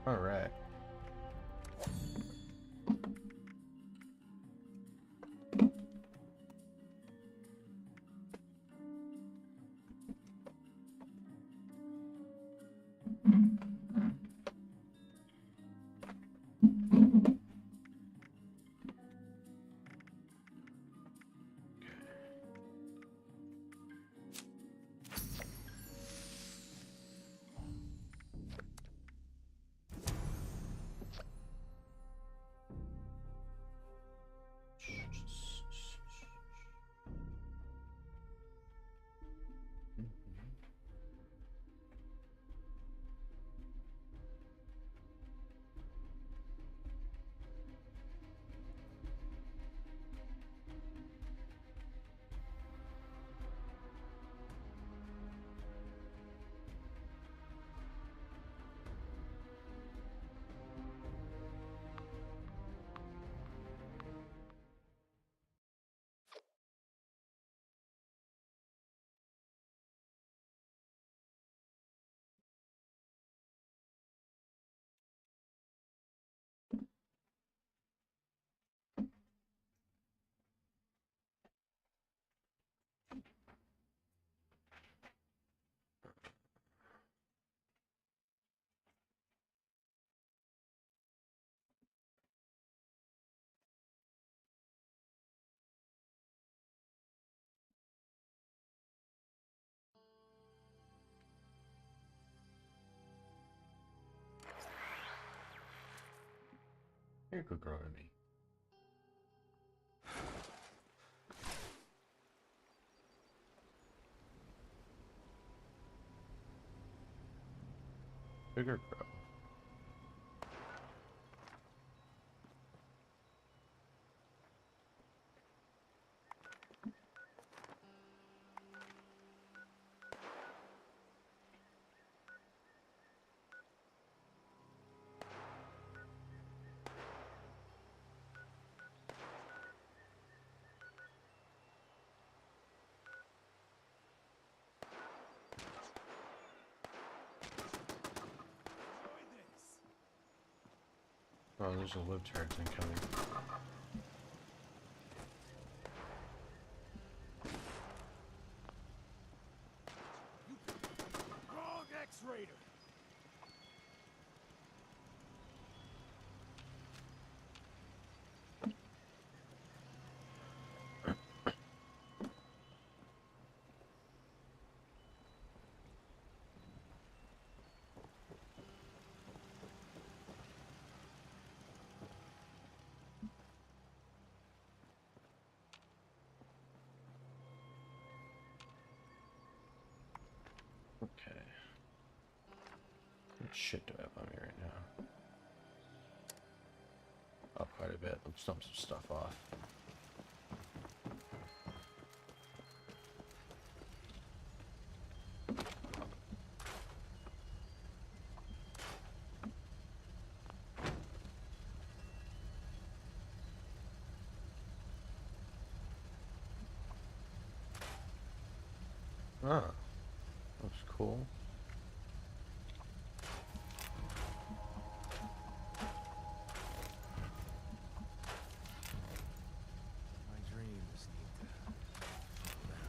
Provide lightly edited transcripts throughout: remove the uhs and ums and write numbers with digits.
All right. You're a good girl to me. Bigger girl. Oh, there's a live turret thing coming. Wrong X-Raider! Okay. What shit do I have on me right now? Oh, quite a bit. Let's dump some stuff off. Ah, that's cool. My dreams need to calm down.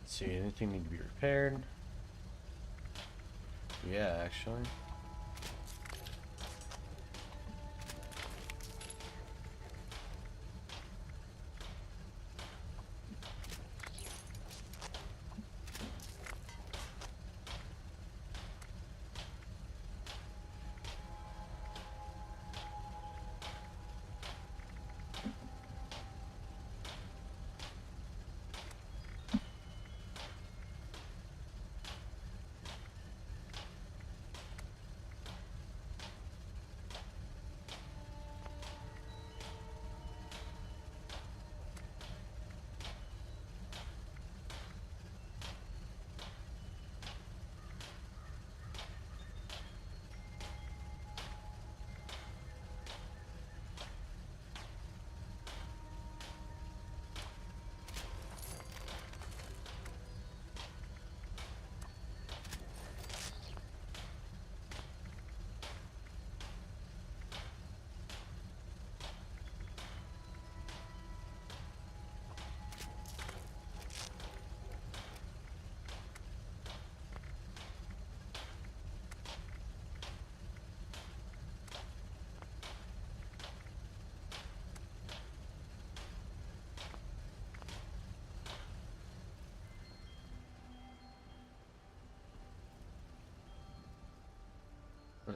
Let's see, anything need to be repaired? Yeah, actually.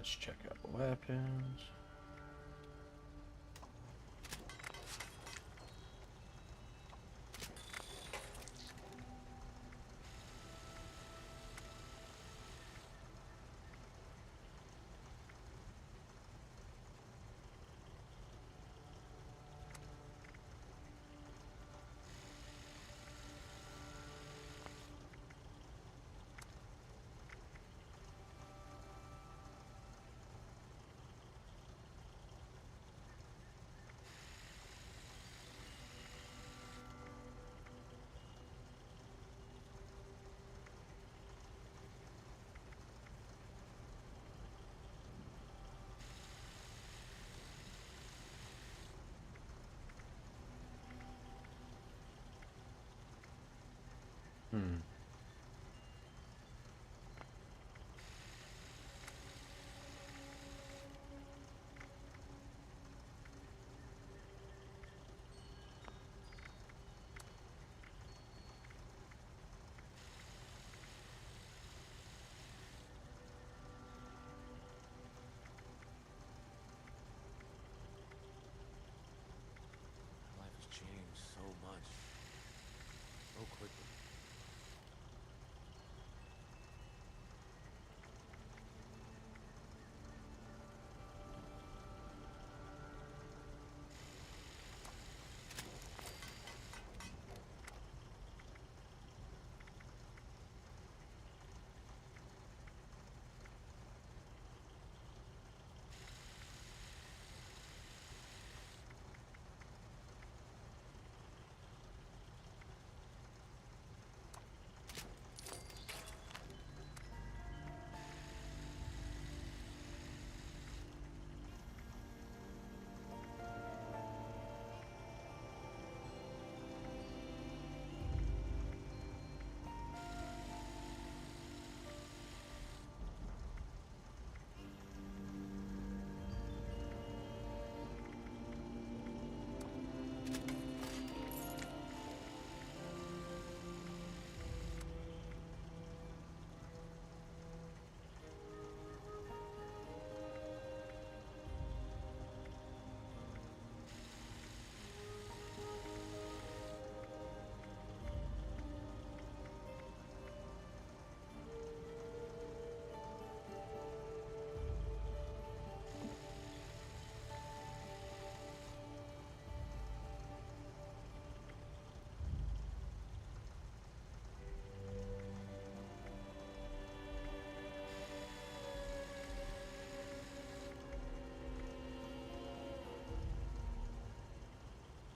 Let's check out weapons. Hmm. My life has changed so much. So quickly.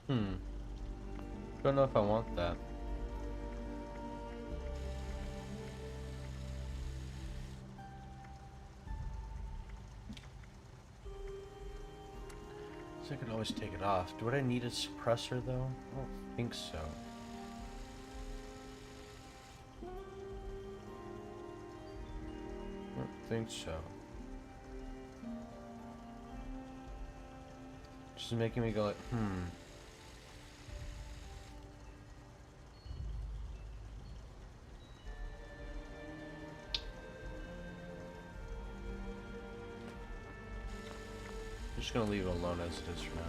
Hmm. Don't know if I want that. So I could always take it off. Do I need a suppressor though? I don't think so. I don't think so. Just making me go like, hmm. I'm just gonna leave it alone as it is for now.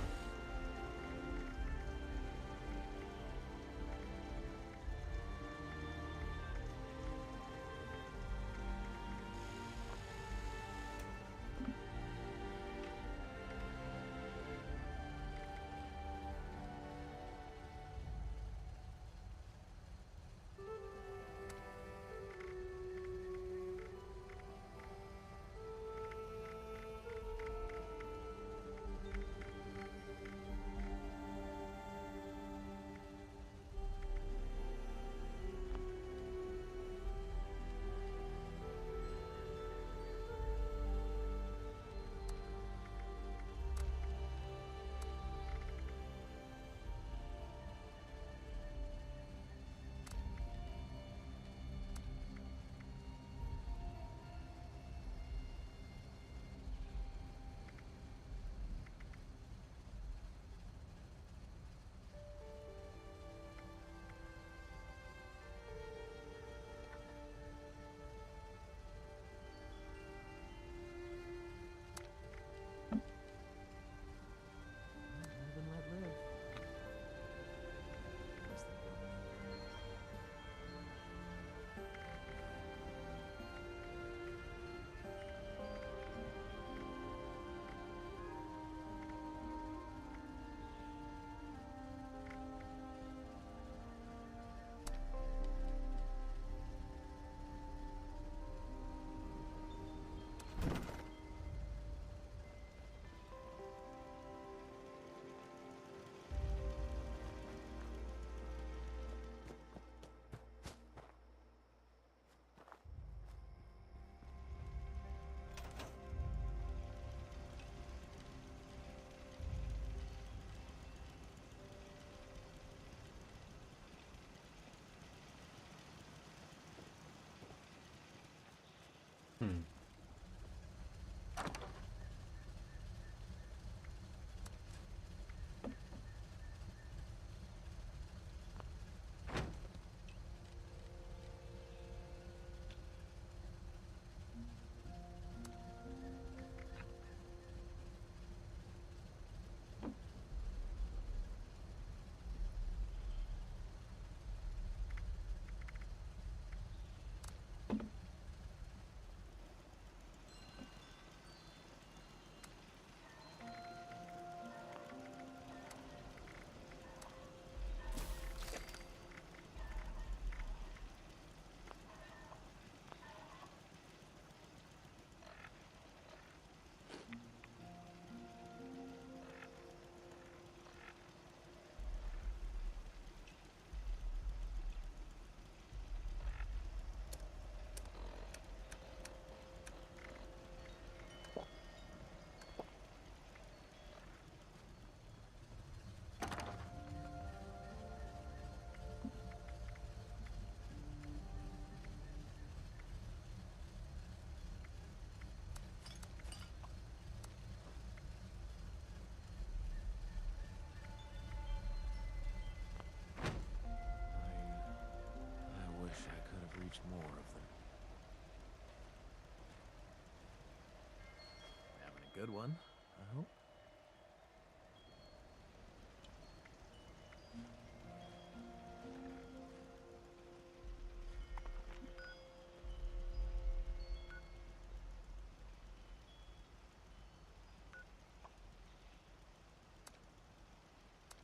good one, I hope.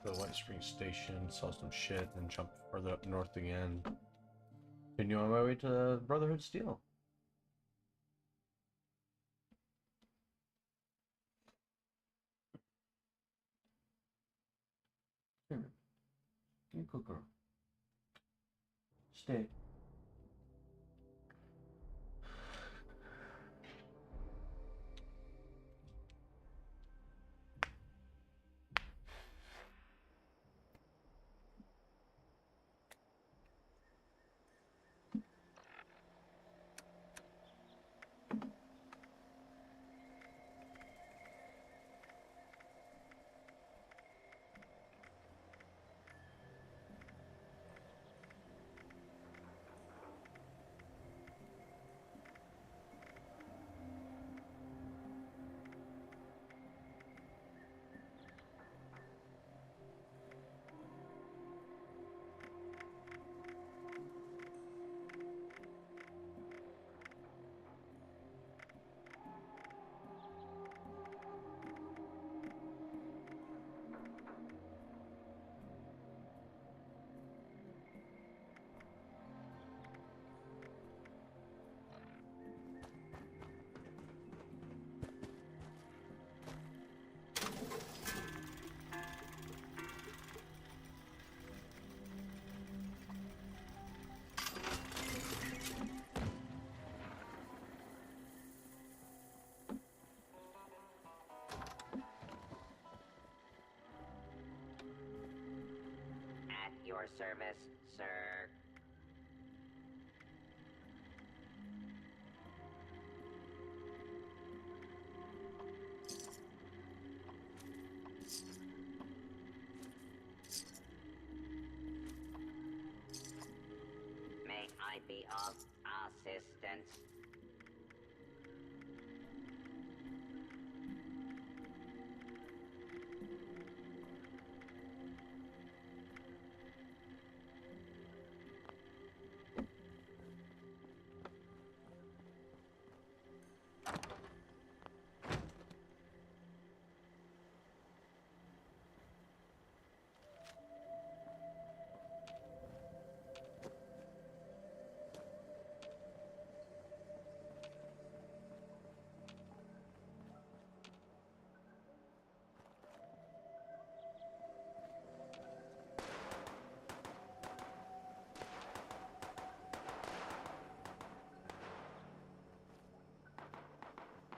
Go to White Spring Station, sell some shit, and jump further up north again. Continue on my way to Brotherhood Steel. Here, you cook her. Stay. At your service, sir. May I be of assistance?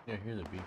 Yeah, I hear the beacon.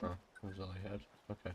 Oh, that was all I had. Okay.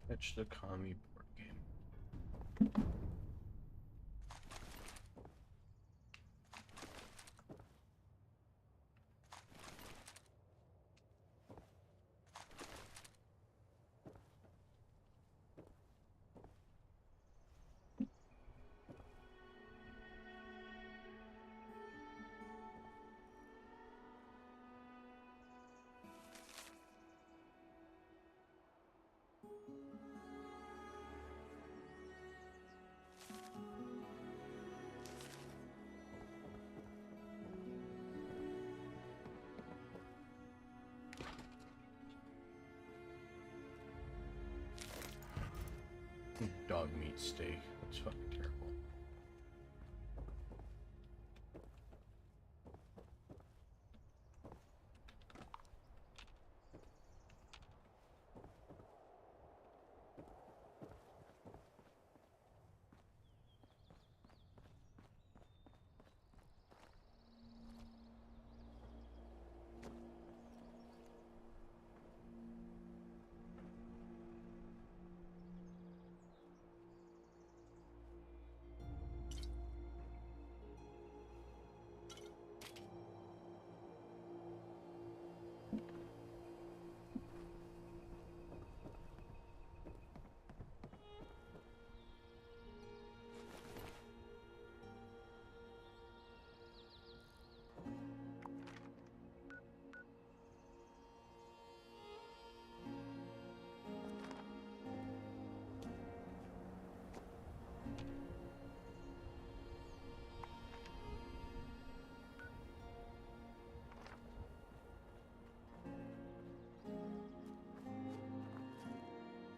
Fetch the commie board game. Dog meat steak. That's fucking terrible.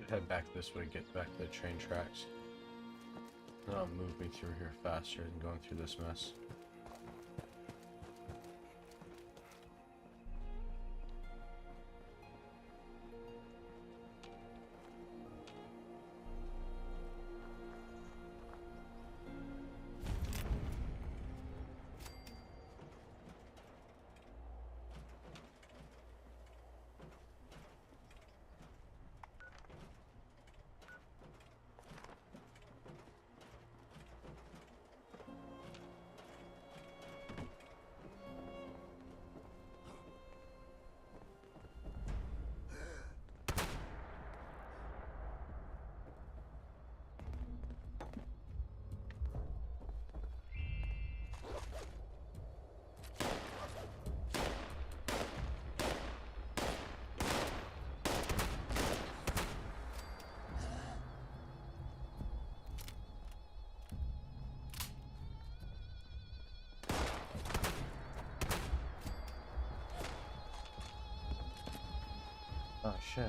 Head back this way, get back to the train tracks. That'll move me through here faster than going through this mess. Oh shit.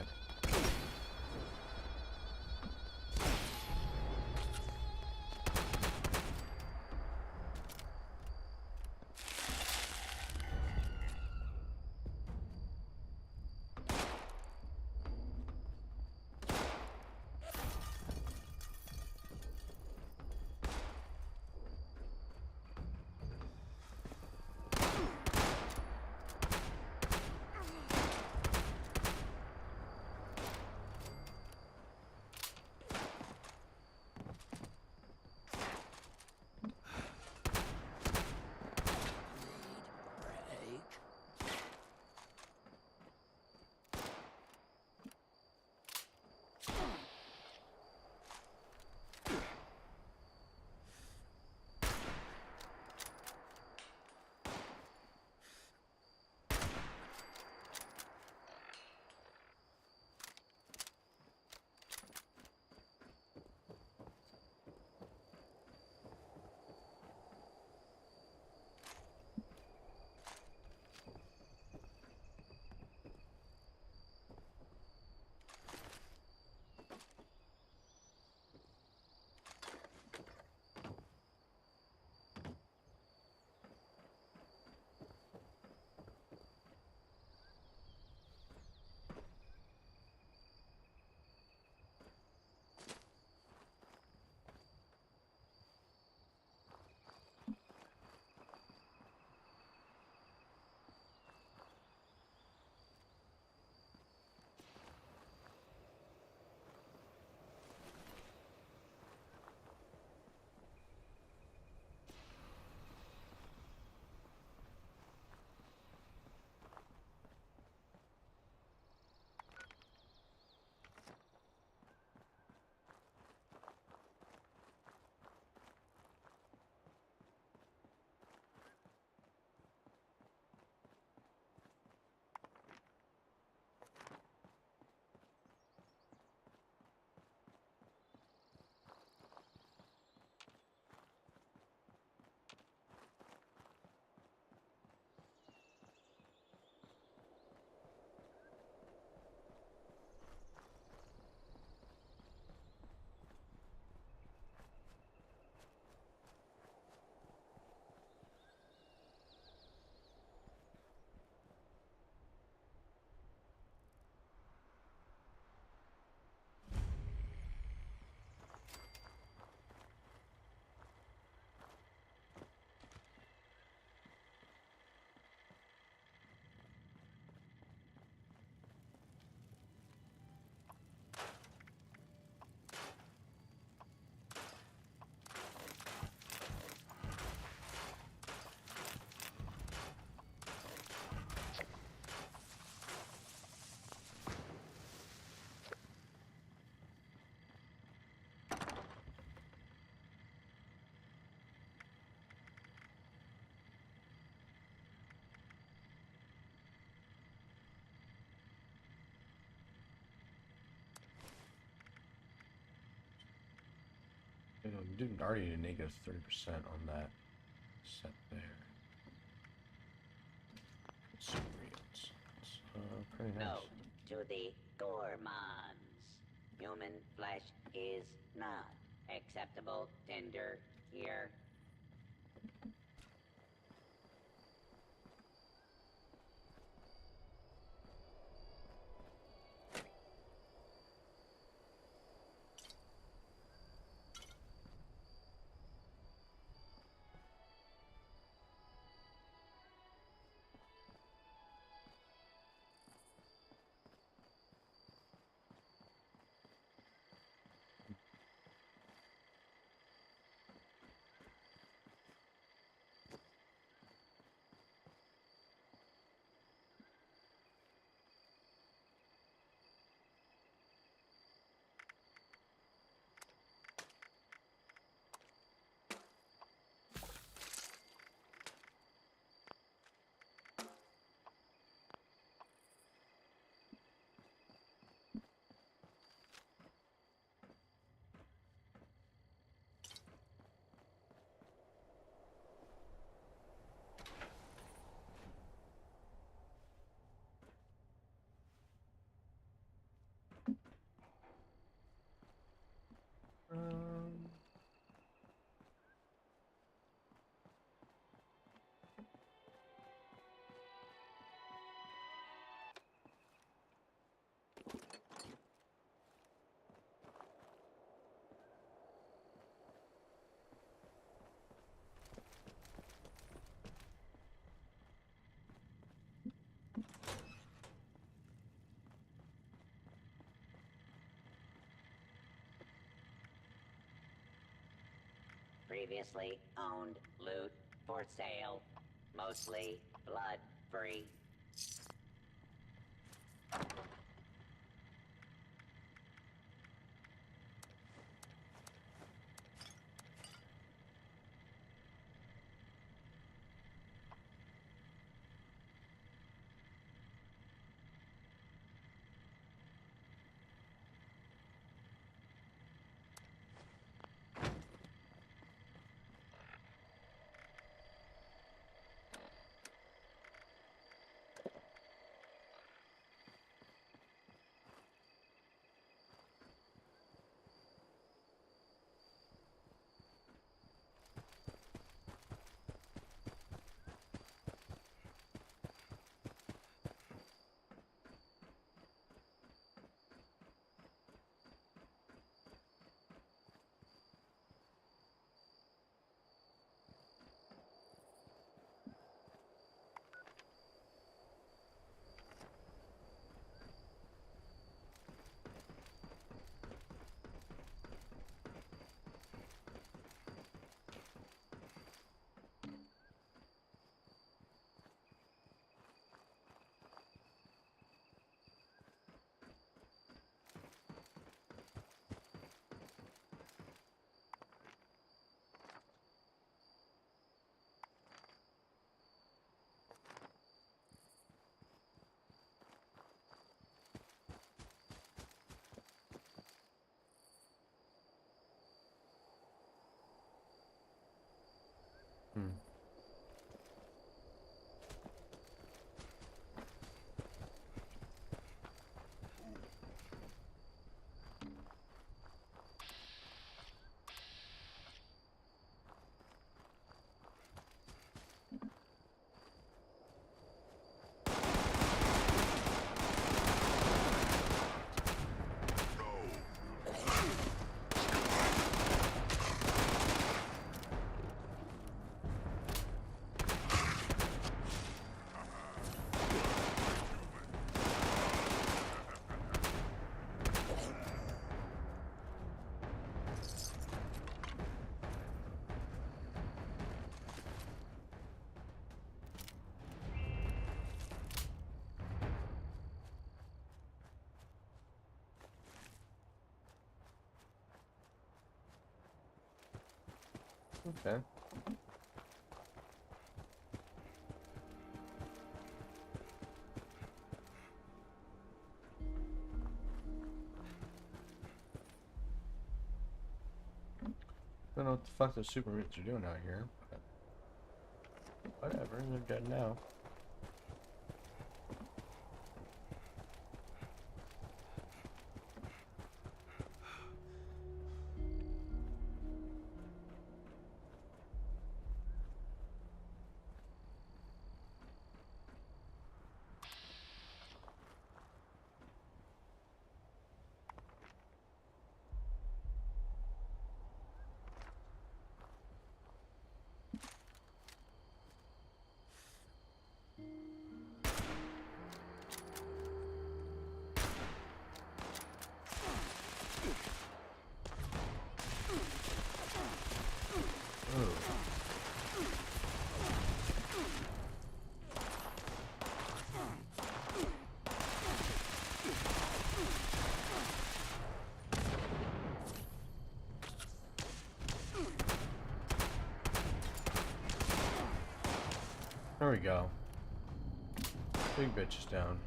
You know, you did already a negative 30% on that set there. Experience. Pretty nice. Note to the gourmands. Human flesh is not acceptable tinder here. Um, Previously owned loot for sale. Mostly blood free. hmm. Okay. don't know what the fuck the super mutants are doing out here, but whatever, they're dead now. There we go. Big bitch is down.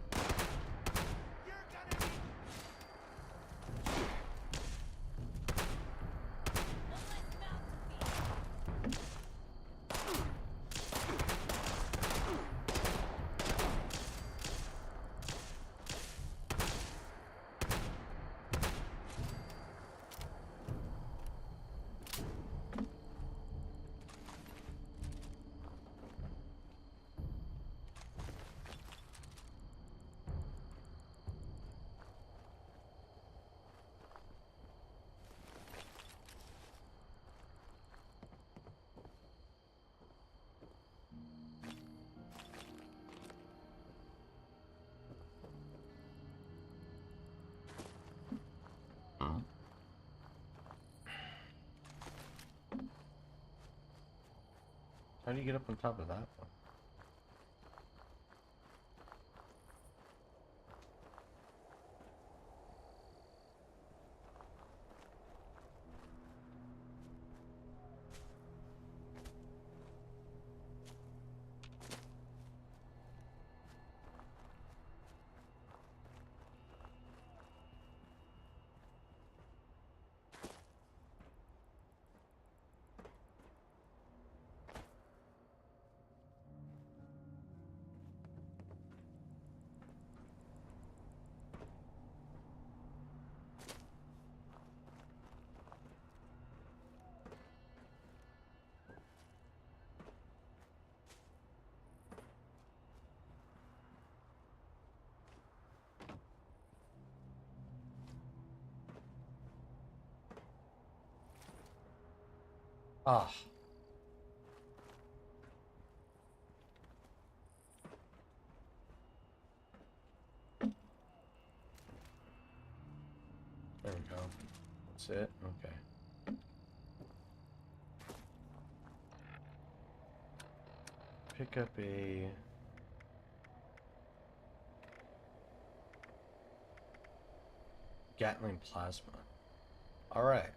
How do you get up on top of that one? Ah. There we go. That's it? Okay. Pick up a... Gatling plasma. Alright.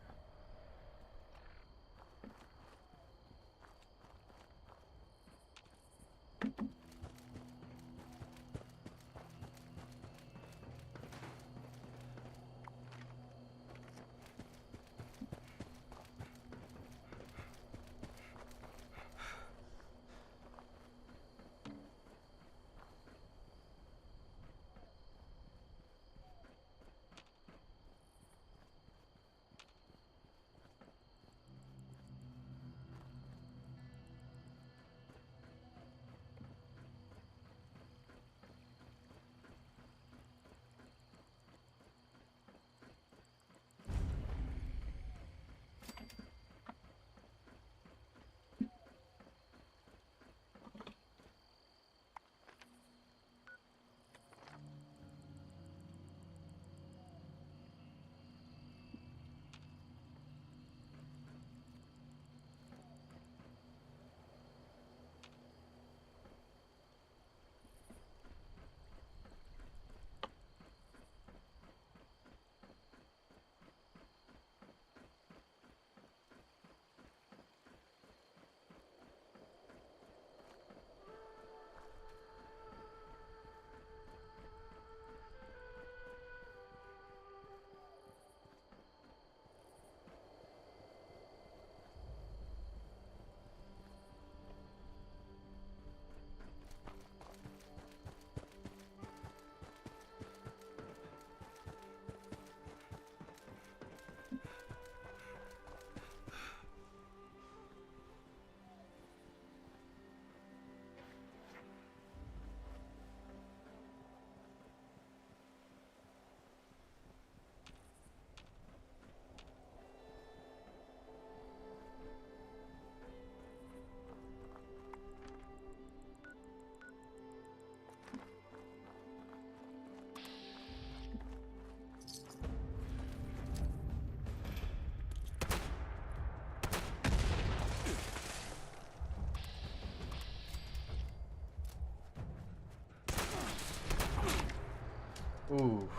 Ooh.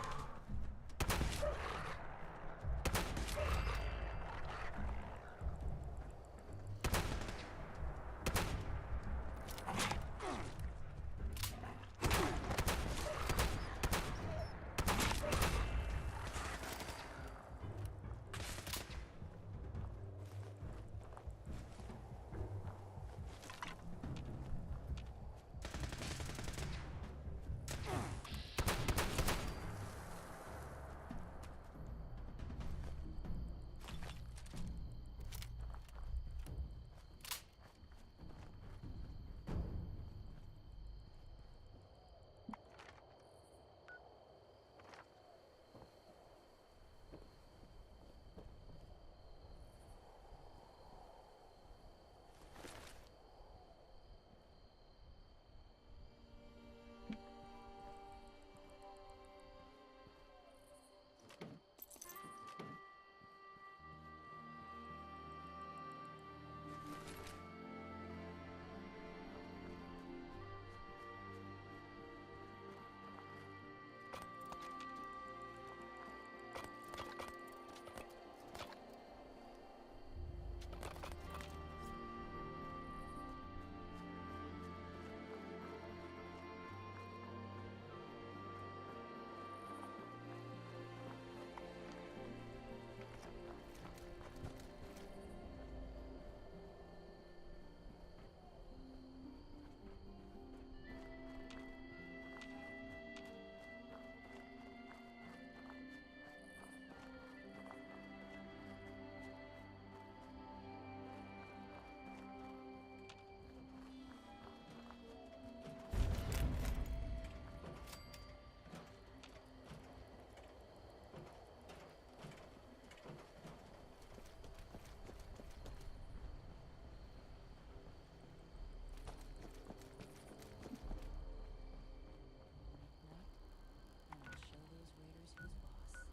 And I'll show those raiders who's boss.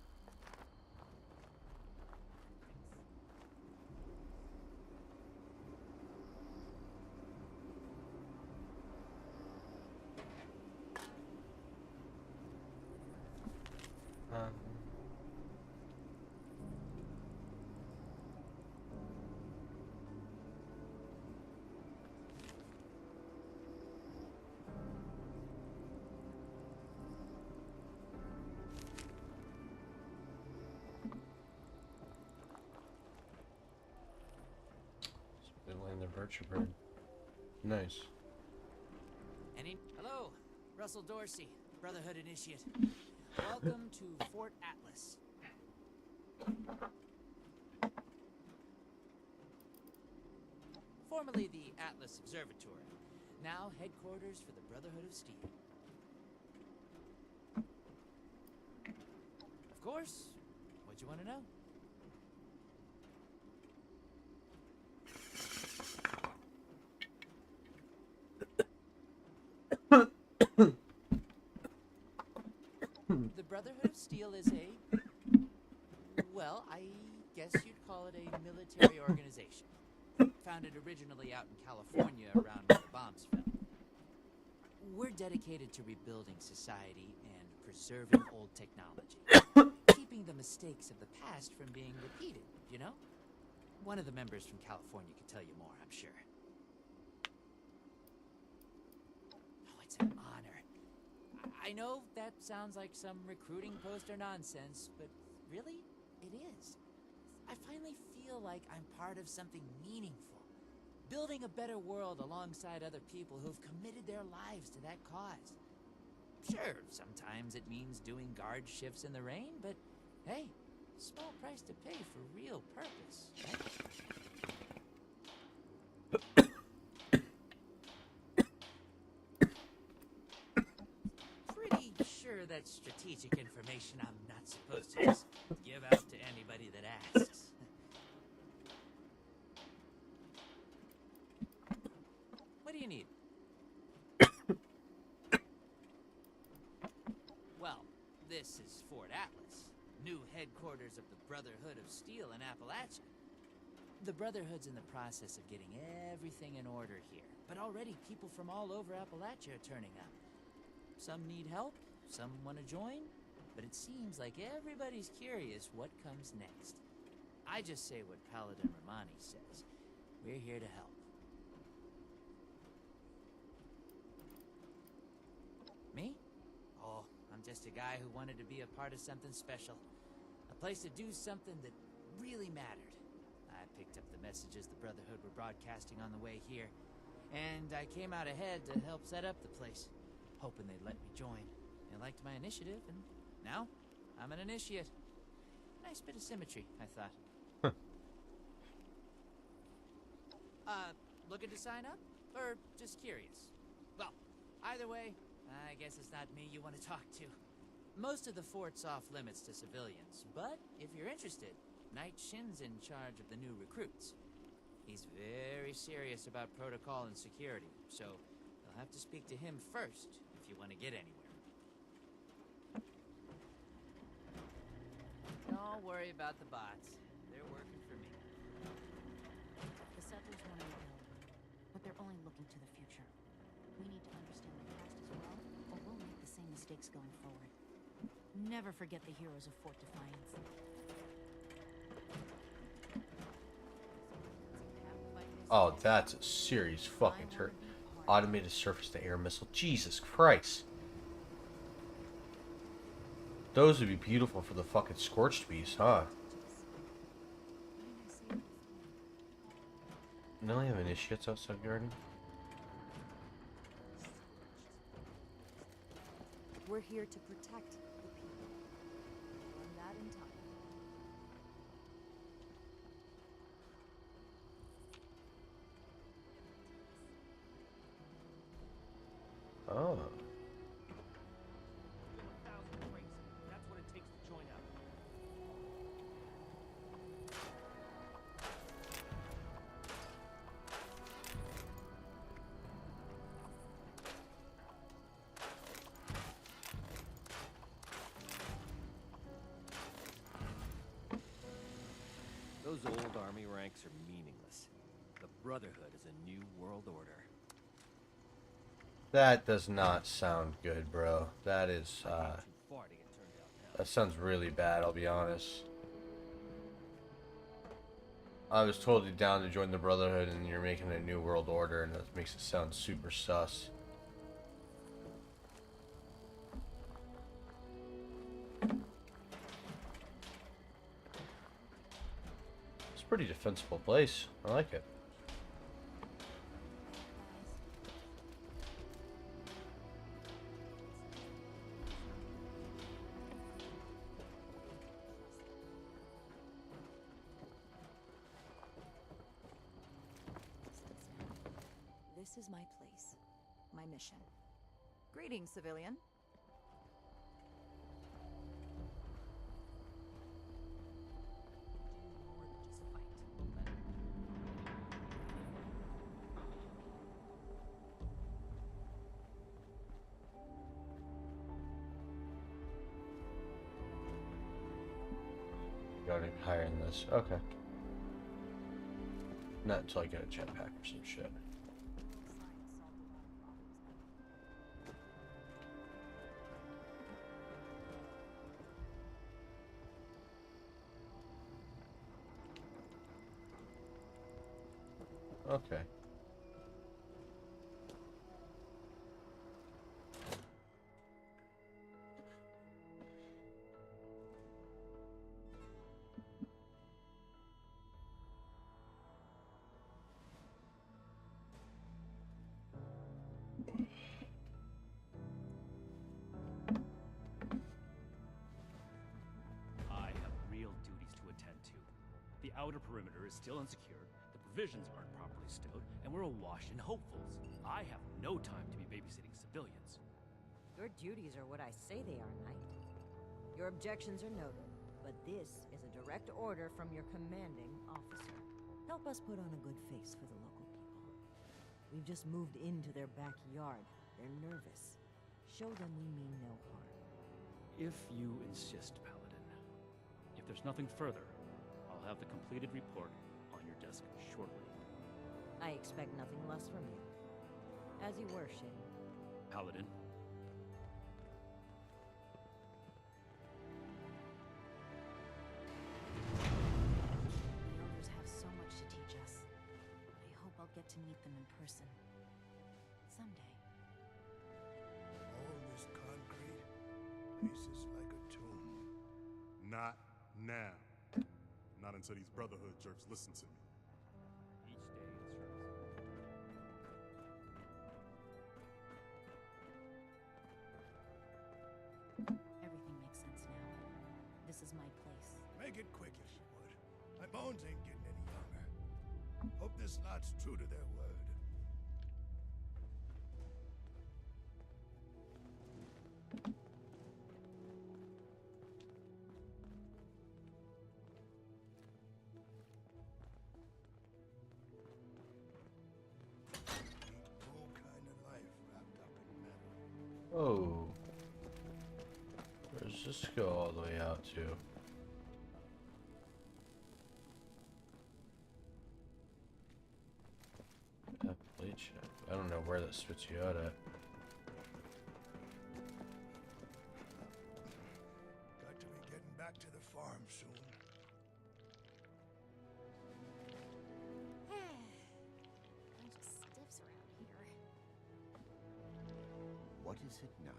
Um, they land the vertebrate. Nice. Hello, Russell Dorsey, Brotherhood Initiate. Welcome to Fort Atlas. Formerly the Atlas Observatory, now headquarters for the Brotherhood of Steel. Of course, what you want to know? The Brotherhood of Steel is a, well, I guess you'd call it a military organization. Founded originally out in California around where the bombs fell. We're dedicated to rebuilding society and preserving old technology. Keeping the mistakes of the past from being repeated, you know? One of the members from California could tell you more, I'm sure. Oh, it's an honor. I know that sounds like some recruiting poster nonsense, but really, it is. I finally feel like I'm part of something meaningful. Building a better world alongside other people who've committed their lives to that cause. Sure, sometimes it means doing guard shifts in the rain, but hey, small price to pay for real purpose, right? Pretty sure that's strategic information I'm not supposed to just give out to anybody that asks. What do you need? Well, this is Fort Atlas, new headquarters of the Brotherhood of Steel in Appalachia. The Brotherhood's in the process of getting everything in order here, but already people from all over Appalachia are turning up. Some need help, some want to join. but it seems like everybody's curious what comes next. I just say what Paladin Romani says. We're here to help. Me? Oh, I'm just a guy who wanted to be a part of something special. A place to do something that really mattered. I picked up the messages the Brotherhood were broadcasting on the way here, and I came out ahead to help set up the place, hoping they'd let me join. They liked my initiative, and now I'm an initiate. Nice bit of symmetry, I thought. Looking to sign up? Or just curious? Well, either way, I guess it's not me you want to talk to. Most of the fort's off limits to civilians, but if you're interested, Knight Shin's in charge of the new recruits. He's very serious about protocol and security, so you'll have to speak to him first if you want to get anywhere. Don't worry about the bots. They're working for me. The settlers want to know, but they're only looking to the future. We need to understand the past as well, or we'll make the same mistakes going forward. Never forget the heroes of Fort Defiance. Oh, that's a serious fucking turret. Automated surface-to-air missile. Jesus Christ. Those would be beautiful for the fucking Scorched Beast, huh? No, I have initiates outside garden. We're here to protect the people. Learn that in time. Oh. That's what it takes to join up. Those old army ranks are meaningless. The Brotherhood is a new world order. That does not sound good, bro. That is, Too far to get turned out now. that sounds really bad, I'll be honest. I was totally down to join the Brotherhood, and you're making a new world order, and that makes it sound super sus. It's a pretty defensible place. I like it. This is my place, my mission. Greetings, civilian. Do more than just fight. Got it higher in this. Okay. Not until I get a jetpack or some shit. Okay. I have real duties to attend to. The outer perimeter is still unsecured, the provisions aren't properly stowed, and we're awash in hopefuls. I have no time to be babysitting civilians. Your duties are what I say they are, Knight. Your objections are noted, but this is a direct order from your commanding officer. Help us put on a good face for the local people. We've just moved into their backyard. They're nervous. Show them we mean no harm. If you insist, Paladin. If there's nothing further, I'll have the completed report on your desk shortly. I expect nothing less from you. As you were, Shin. Paladin. person. Someday. All this concrete, this is like a tomb. Not now. Not until these Brotherhood jerks listen to me. Each day in service. Everything makes sense now. This is my place. Make it quick if you would. My bones ain't getting any younger. Hope this lot's true to their word. All kind of life wrapped up in metal. Oh. Where does this go all the way out to? Appalachia. I don't know where that spits you out at. Got to be getting back to the farm soon. Bunch of stiffs around here. What is it now?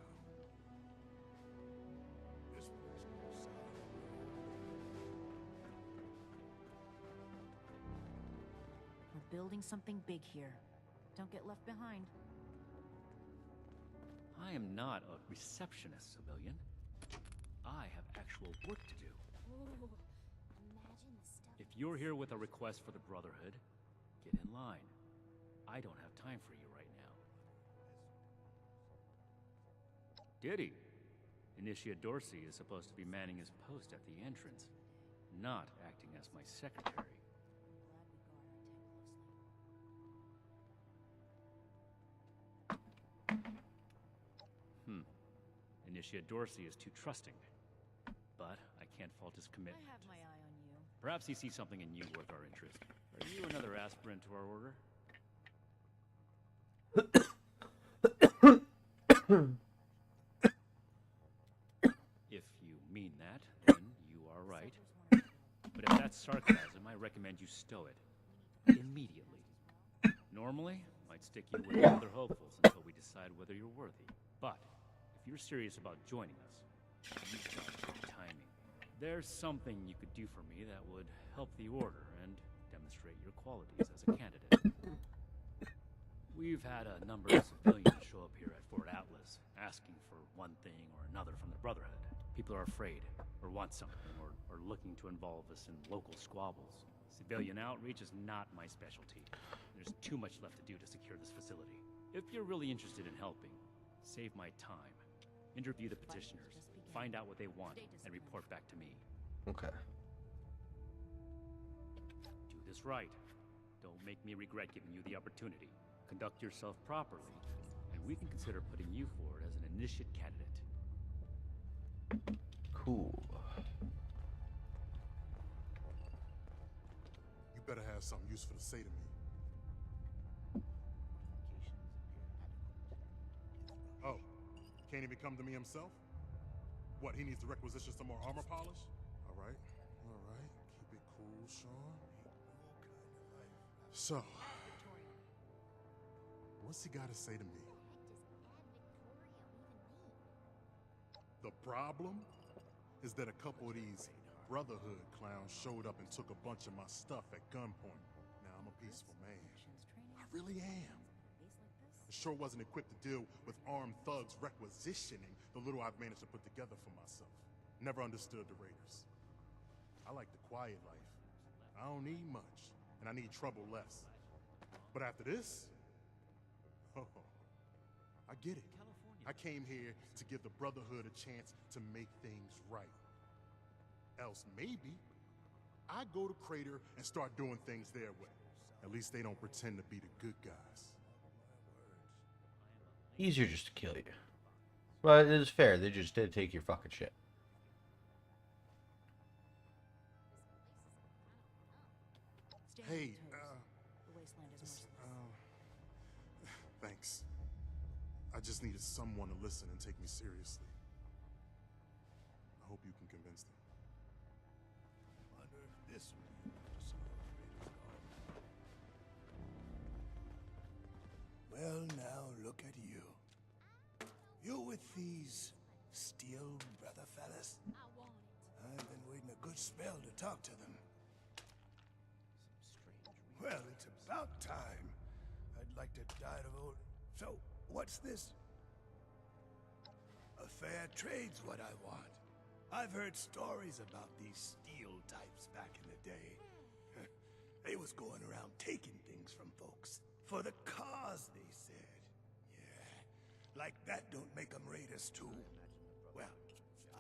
This place goes south. We're building something big here. Don't get left behind. I am not a receptionist, civilian. I have actual work to do. Ooh, imagine the stuff. If you're here with a request for the Brotherhood, get in line. I don't have time for you right now. Diddy. Initiate Dorsey is supposed to be manning his post at the entrance, not acting as my secretary. Initiate Dorsey is too trusting, but I can't fault his commitment. I have my eye on you. Perhaps he sees something in you worth our interest. Are you another aspirant to our order? If you mean that, then you are right. But if that's sarcasm, I recommend you stow it. Immediately. Normally, I'd stick you with the other hopefuls until we decide whether you're worthy. But if you're serious about joining us, you've got good timing. There's something you could do for me that would help the Order and demonstrate your qualities as a candidate. We've had a number of civilians show up here at Fort Atlas, asking for one thing or another from the Brotherhood. People are afraid, or want something, or looking to involve us in local squabbles. Civilian outreach is not my specialty. There's too much left to do to secure this facility. If you're really interested in helping, save my time. Interview the petitioners, find out what they want, and report back to me. Okay. Do this right. Don't make me regret giving you the opportunity. Conduct yourself properly, and we can consider putting you forward as an initiate candidate. Cool. You better have something useful to say to me. Oh, can't even come to me himself? What, he needs to requisition some more armor polish? All right. Keep it cool, Sean. So, what's he got to say to me? The problem is that a couple of these Brotherhood clowns showed up and took a bunch of my stuff at gunpoint. Now, I'm a peaceful man. I really am. I sure wasn't equipped to deal with armed thugs requisitioning the little I've managed to put together for myself. Never understood the Raiders. I like the quiet life. I don't need much, and I need trouble less. But after this, oh, I get it. I came here to give the Brotherhood a chance to make things right. Else maybe I go to Crater and start doing things their way. At least they don't pretend to be the good guys. Easier just to kill you. Well, it is fair. They just did take your fucking shit. Hey, The wasteland is merciless. thanks. I just needed someone to listen and take me seriously. I hope you can convince them. Wonder if this will be to some of the Raiders' You with these Steel Brother fellas? I want it. I've been waiting a good spell to talk to them. Well, it's about time. I'd like to die of old... So, what's this? A fair trade's what I want. I've heard stories about these steel types back in the day. They was going around taking things from folks. For the cause, they said. Yeah, like that don't make them raiders too. Well,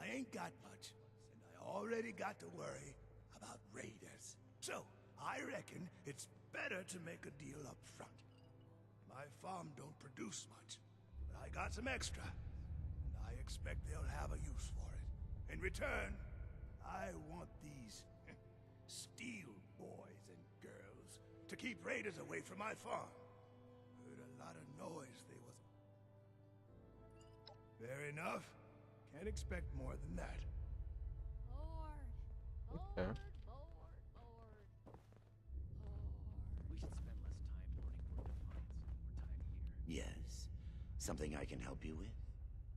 I ain't got much, and I already got to worry about raiders. So, I reckon it's better to make a deal up front. My farm don't produce much, but I got some extra, and I expect they'll have a use for it. In return, I want these steel boys and girls to keep raiders away from my farm. Heard a lot of noise they was... Fair enough. Can't expect more than that. Okay. We should spend less time learning more defiance and more time here. Yes. Something I can help you with?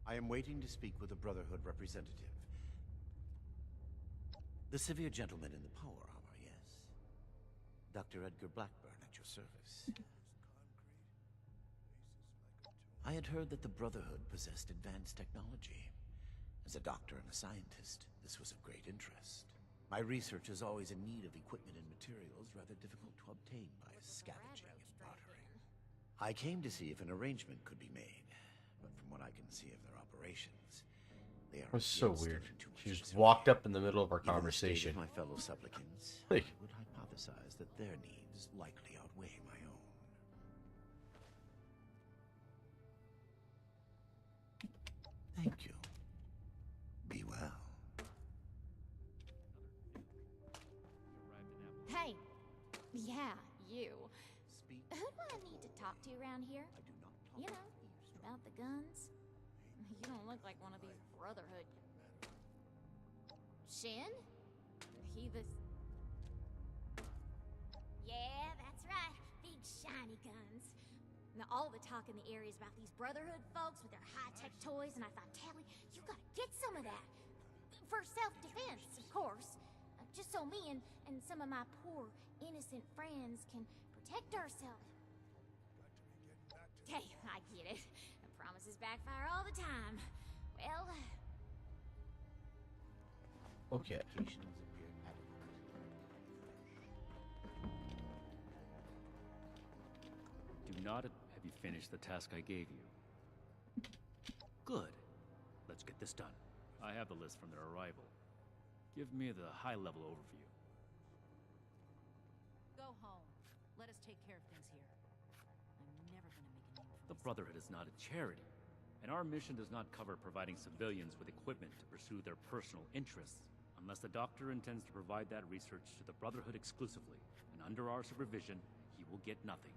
I am waiting to speak with a Brotherhood representative. The severe gentleman in the power armor, yes. Dr. Edgar Blackburn at your service. I had heard that the Brotherhood possessed advanced technology. As a doctor and a scientist, this was of great interest. My research is always in need of equipment and materials rather difficult to obtain by scavenging and bartering. I came to see if an arrangement could be made, but from what I can see of their operations, they are... It was so weird. She just discernment. walked up in the middle of our Given the state conversation. of my fellow supplicants, Like- I would hypothesize that their needs likely outweigh my own. Thank you. Be well. Hey. Yeah, you. Speak. Who do I need to talk to around here? I do not talk You know, about the guns? You don't look like one of these Brotherhood... Shin? He the... Yeah, that's right. Big shiny guns. Now, all the talk in the area is about these Brotherhood folks with their high-tech toys, and I thought, Tally, you gotta get some of that. For self-defense, of course. Just so me and some of my poor, innocent friends can protect ourselves. Hey, I get it. Promises backfire all the time. Well... Okay. Communications appear adequate. Do not have you finished the task I gave you. Good. Let's get this done. I have the list from their arrival. Give me the high-level overview. Go home. Let us take care of things here. I'm never gonna make a name for The myself. Brotherhood is not a charity, and our mission does not cover providing civilians with equipment to pursue their personal interests, unless the doctor intends to provide that research to the Brotherhood exclusively, and under our supervision, he will get nothing.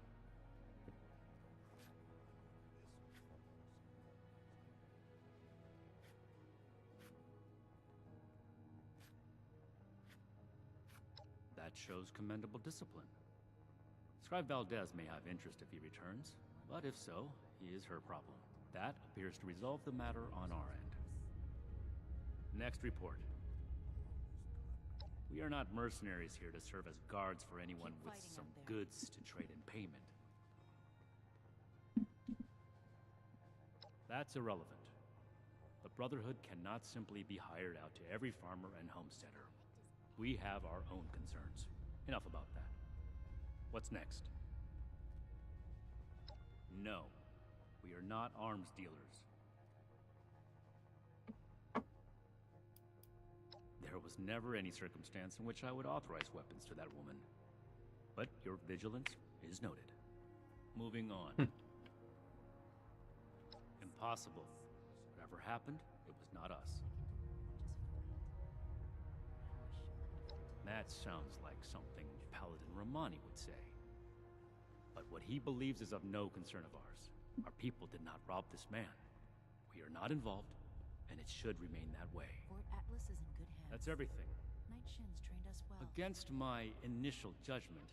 That shows commendable discipline. Scribe Valdez may have interest if he returns, but if so, he is her problem. That appears to resolve the matter on our end. Next report. We are not mercenaries here to serve as guards for anyone Keep with fighting some out there. goods to trade in payment. That's irrelevant. The Brotherhood cannot simply be hired out to every farmer and homesteader. We have our own concerns. Enough about that. What's next? No, we are not arms dealers. There was never any circumstance in which I would authorize weapons to that woman. But your vigilance is noted. Moving on. Impossible. Whatever happened, it was not us. That sounds like something Paladin Romani would say. But what he believes is of no concern of ours. Our people did not rob this man. We are not involved, and it should remain that way. Fort Atlas is in good hands. That's everything. Night Shin's trained us well. Against my initial judgment,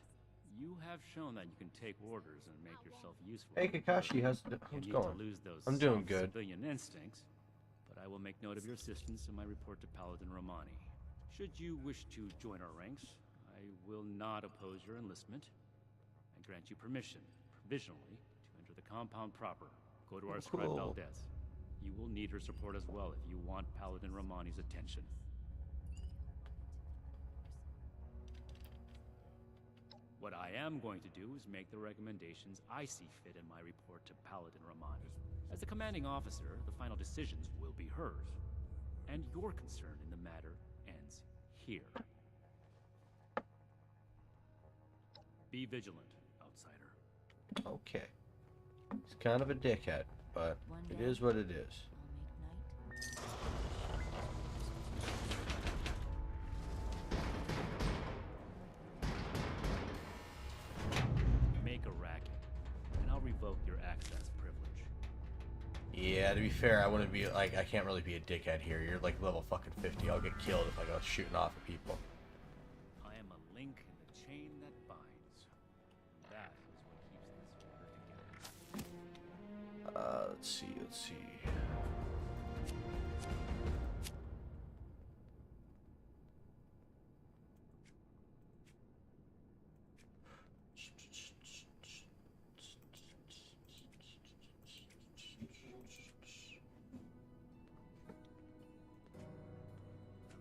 You have shown that you can take orders and make yourself useful. Hey Kakashi, how's it You going? need to lose those I'm doing soft good. civilian instincts, but I will make note of your assistance in my report to Paladin Romani. Should you wish to join our ranks, I will not oppose your enlistment. I grant you permission, provisionally, to enter the compound proper. Go to our scribe Cool. Valdez. You will need her support as well if you want Paladin Romani's attention. What I am going to do is make the recommendations I see fit in my report to Paladin Romani. As the commanding officer, the final decisions will be hers. And your concern in the matter ends here. Be vigilant, outsider. Okay. He's kind of a dickhead, but it is what it is. Make a racket, and I'll revoke your access privilege. Yeah, to be fair, I wouldn't be like, I can't really be a dickhead here. You're like level fucking 50. I'll get killed if I go shooting off at people. I am a link in the chain that binds. That is what keeps this order together. Let's see.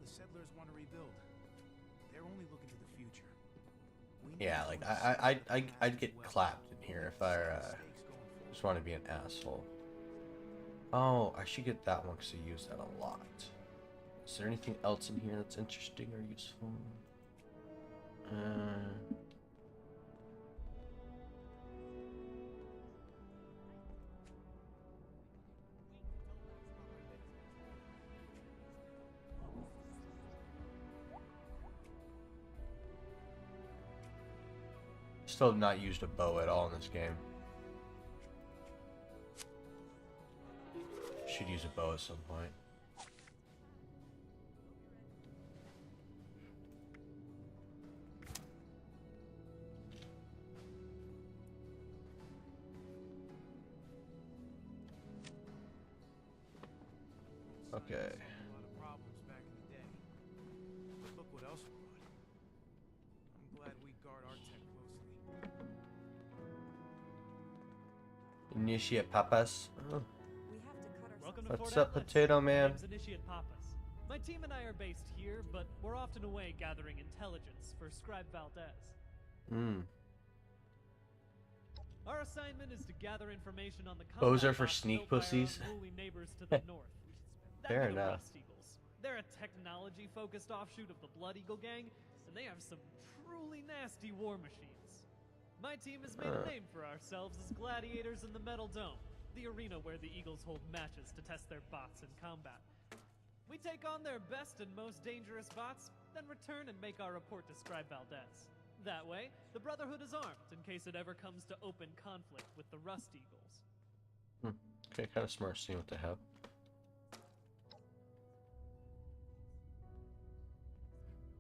The settlers want to rebuild. They're only looking to the future. Yeah, like I'd get clapped in here if I just want to be an asshole. Oh, I should get that one because I use that a lot. Is there anything else in here that's interesting or useful? Still have not used a bow at all in this game. Should use a bow at some point. Okay. A lot of problems back in the day. But look what else we brought. I'm glad we guard our tech closely. Initiate Papas. Oh. Welcome to What's Fort up, Atlas. Potato Man? My name's Initiate Papas. My team and I are based here, but we're often away gathering intelligence for Scribe Valdez. Our assignment is to gather information on the Bows are combat for bots sneak built by our pussies. unruly neighbors to the north. That'd Fair be the enough. Rust Eagles. They're a technology-focused offshoot of the Blood Eagle gang, and they have some truly nasty war machines. My team has made a name for ourselves as gladiators in the Metal Dome, the arena where the Eagles hold matches to test their bots in combat. We take on their best and most dangerous bots, then return and make our report to Scribe Valdez. That way, the Brotherhood is armed in case it ever comes to open conflict with the Rust Eagles. Okay, kind of smart seeing what they have.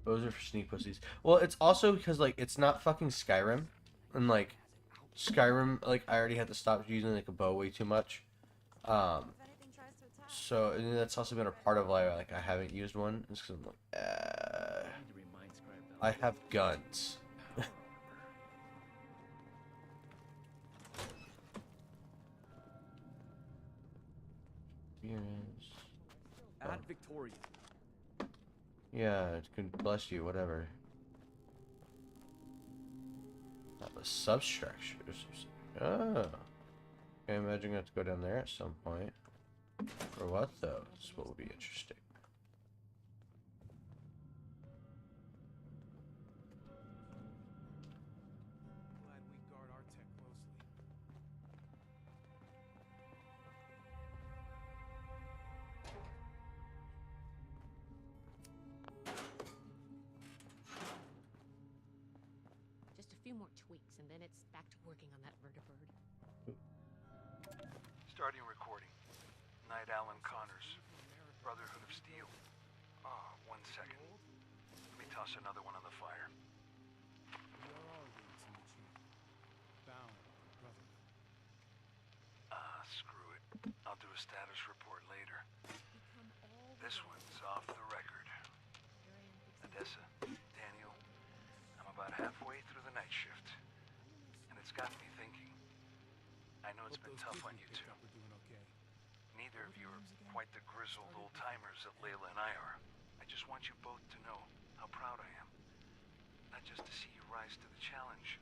Those are for sneak pussies. Well, it's also because like it's not fucking Skyrim, and like Skyrim, like I already had to stop using like a bow way too much. So and that's also been a part of why like I haven't used one. It's because I'm like, I have guns. Ad Victoria. Yeah, it can bless you, whatever. The substructures. Oh. I imagine I have to go down there at some point. For what though? This will be interesting. Glad we guard our tech closely. Just a few more tweaks, and then it's back to working on that vertibird. Starting recording. Knight Alan Connors, Brotherhood of Steel. Ah, 1 second. Let me toss another one on the fire. We are all links in the a status report later. This one's off the record. Odessa, Daniel, I'm about halfway through the night shift. And it's got me thinking. I know it's been tough on you two. Neither of you are quite the grizzled old-timers that Layla and I are. I just want you both to know how proud I am. Not just to see you rise to the challenge,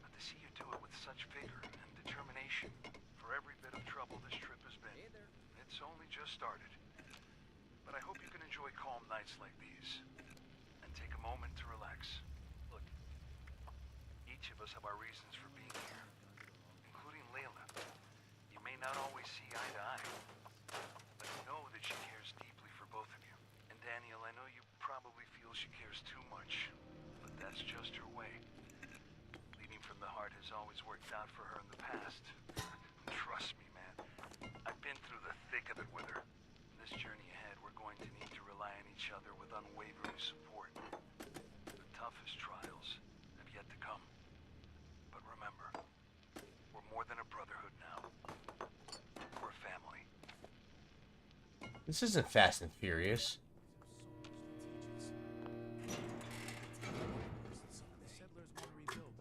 but to see you do it with such vigor and determination for every bit of trouble this trip has been. It's only just started. But I hope you can enjoy calm nights like these and take a moment to relax. Look, each of us have our reasons for being here, including Layla. You may not always see eye to eye, but know that she cares deeply for both of you. And Daniel, I know you probably feel she cares too much, but that's just her way. Leading from the heart has always worked out for her in the past. Trust me, man. I've been through the thick of it with her. This journey ahead, we're going to need to rely on each other with unwavering support. The toughest trials have yet to come. But remember, we're more than a brotherhood now. We're family. This isn't Fast and Furious. The settlers want to rebuild.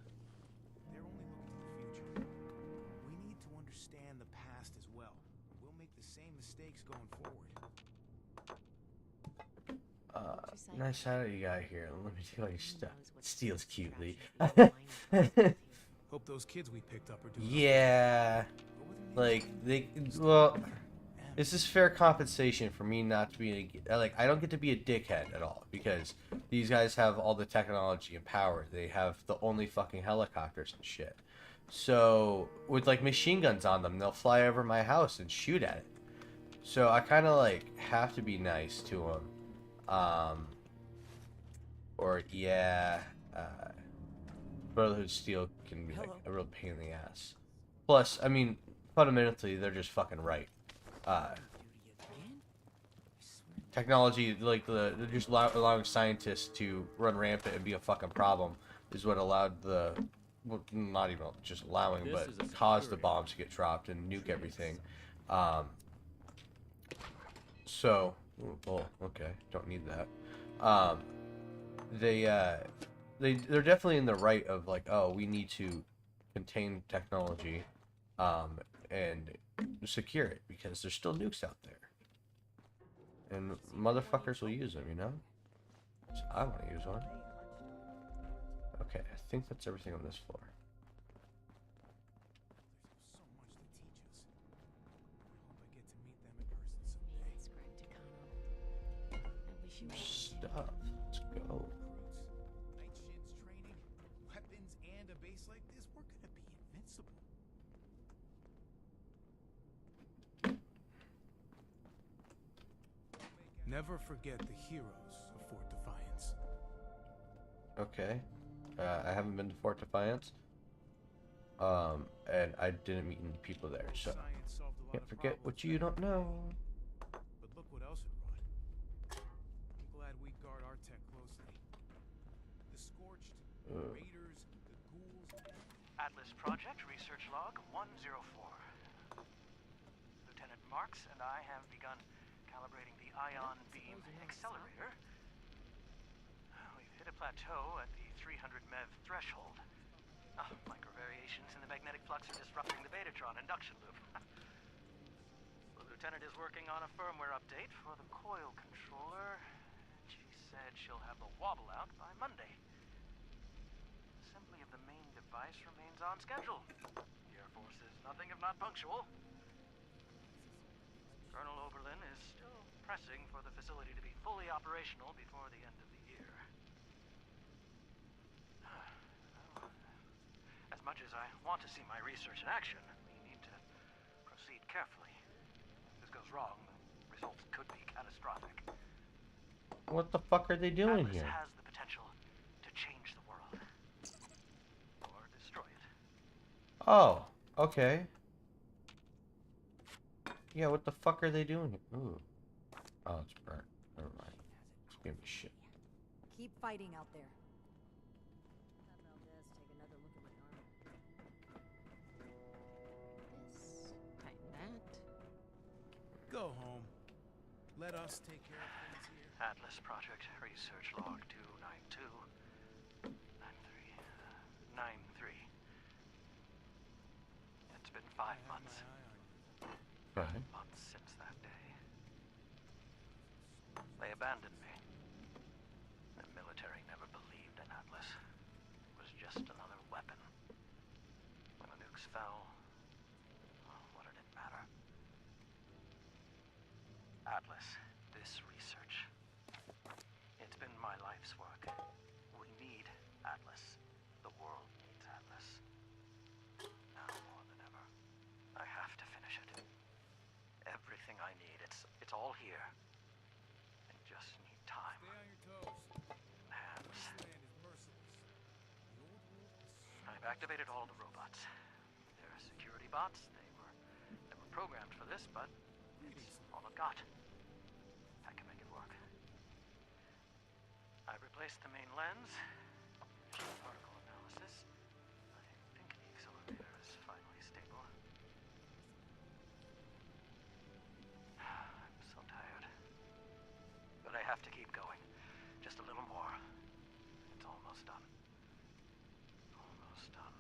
They're only looking to the future. We need to understand the past as well. We'll make the same mistakes going forward. Nice shadow you got here. Let me take all your stuff. Steals cutely. Hope those kids we picked up are doing Yeah. Like, they... Well... This is fair compensation for me not to be like, I don't get to be a dickhead at all, because these guys have all the technology and power. They have the only fucking helicopters and shit. So with like machine guns on them, they'll fly over my house and shoot at it. So I kind of like have to be nice to them. Or yeah, Brotherhood Steel can be like a real pain in the ass. Plus, I mean, fundamentally, they're just fucking right. Technology, like they're just allowing scientists to run rampant and be a fucking problem, is what allowed the, well, not even just allowing, but caused the bombs to get dropped and nuke everything. So, oh, okay, don't need that. They're definitely in the right of like, oh, we need to contain technology, and secure it, because there's still nukes out there. And motherfuckers will use them, you know? So I want to use one. Okay, I think that's everything on this floor. Stuff. Let's go. Night shifts, training, weapons, and a base like this, we're gonna be invincible. Never forget the heroes of Fort Defiance. Okay. I haven't been to Fort Defiance. And I didn't meet any people there, so can't forget what you don't know. But look what else it brought. I'm glad we guard our tech closely. The Scorched, Raiders, the Ghouls... Atlas Project Research Log 104. Lieutenant Marks and I have begun calibrating the ion beam accelerator. We've hit a plateau at the 300 MeV threshold. Micro variations in the magnetic flux are disrupting the Betatron induction loop. The lieutenant is working on a firmware update for the coil controller. She said she'll have the wobble out by Monday. Assembly of the main device remains on schedule. The Air Force is nothing if not punctual. Colonel Oberlin is still pressing for the facility to be fully operational before the end of the year. As much as I want to see my research in action, we need to proceed carefully. If this goes wrong, the results could be catastrophic. What the fuck are they doing Atlas here? has the potential to change the world. Or destroy it. Oh, okay. Yeah, what the fuck are they doing here? Ooh. Oh, it's burnt. Never mind. Just give me shit. Keep fighting out there. Valdez, take another look at my armor. This, tighten that. go home. Let us take care of things here. Atlas Project Research Log 292. 93. It's been 5 months. Right. Months since that day. They abandoned me. The military never believed in Atlas. It was just another weapon. When the nukes fell, well, what did it matter? Atlas, this research. It's been my life's work. We need Atlas. The world needs Atlas. Now more than ever. I have to finish it. Everything I need, it's all here. I just need time. Stay on your toes. Hands. This land is merciless. The old wolf is... I've activated all the robots. They're security bots. They were programmed for this, but it's all I've got. I can make it work. I replaced the main lens. Visual particle analysis. I think the accelerator is finally stable. I'm so tired. But I have to keep going. Just a little more. It's almost done. Almost done.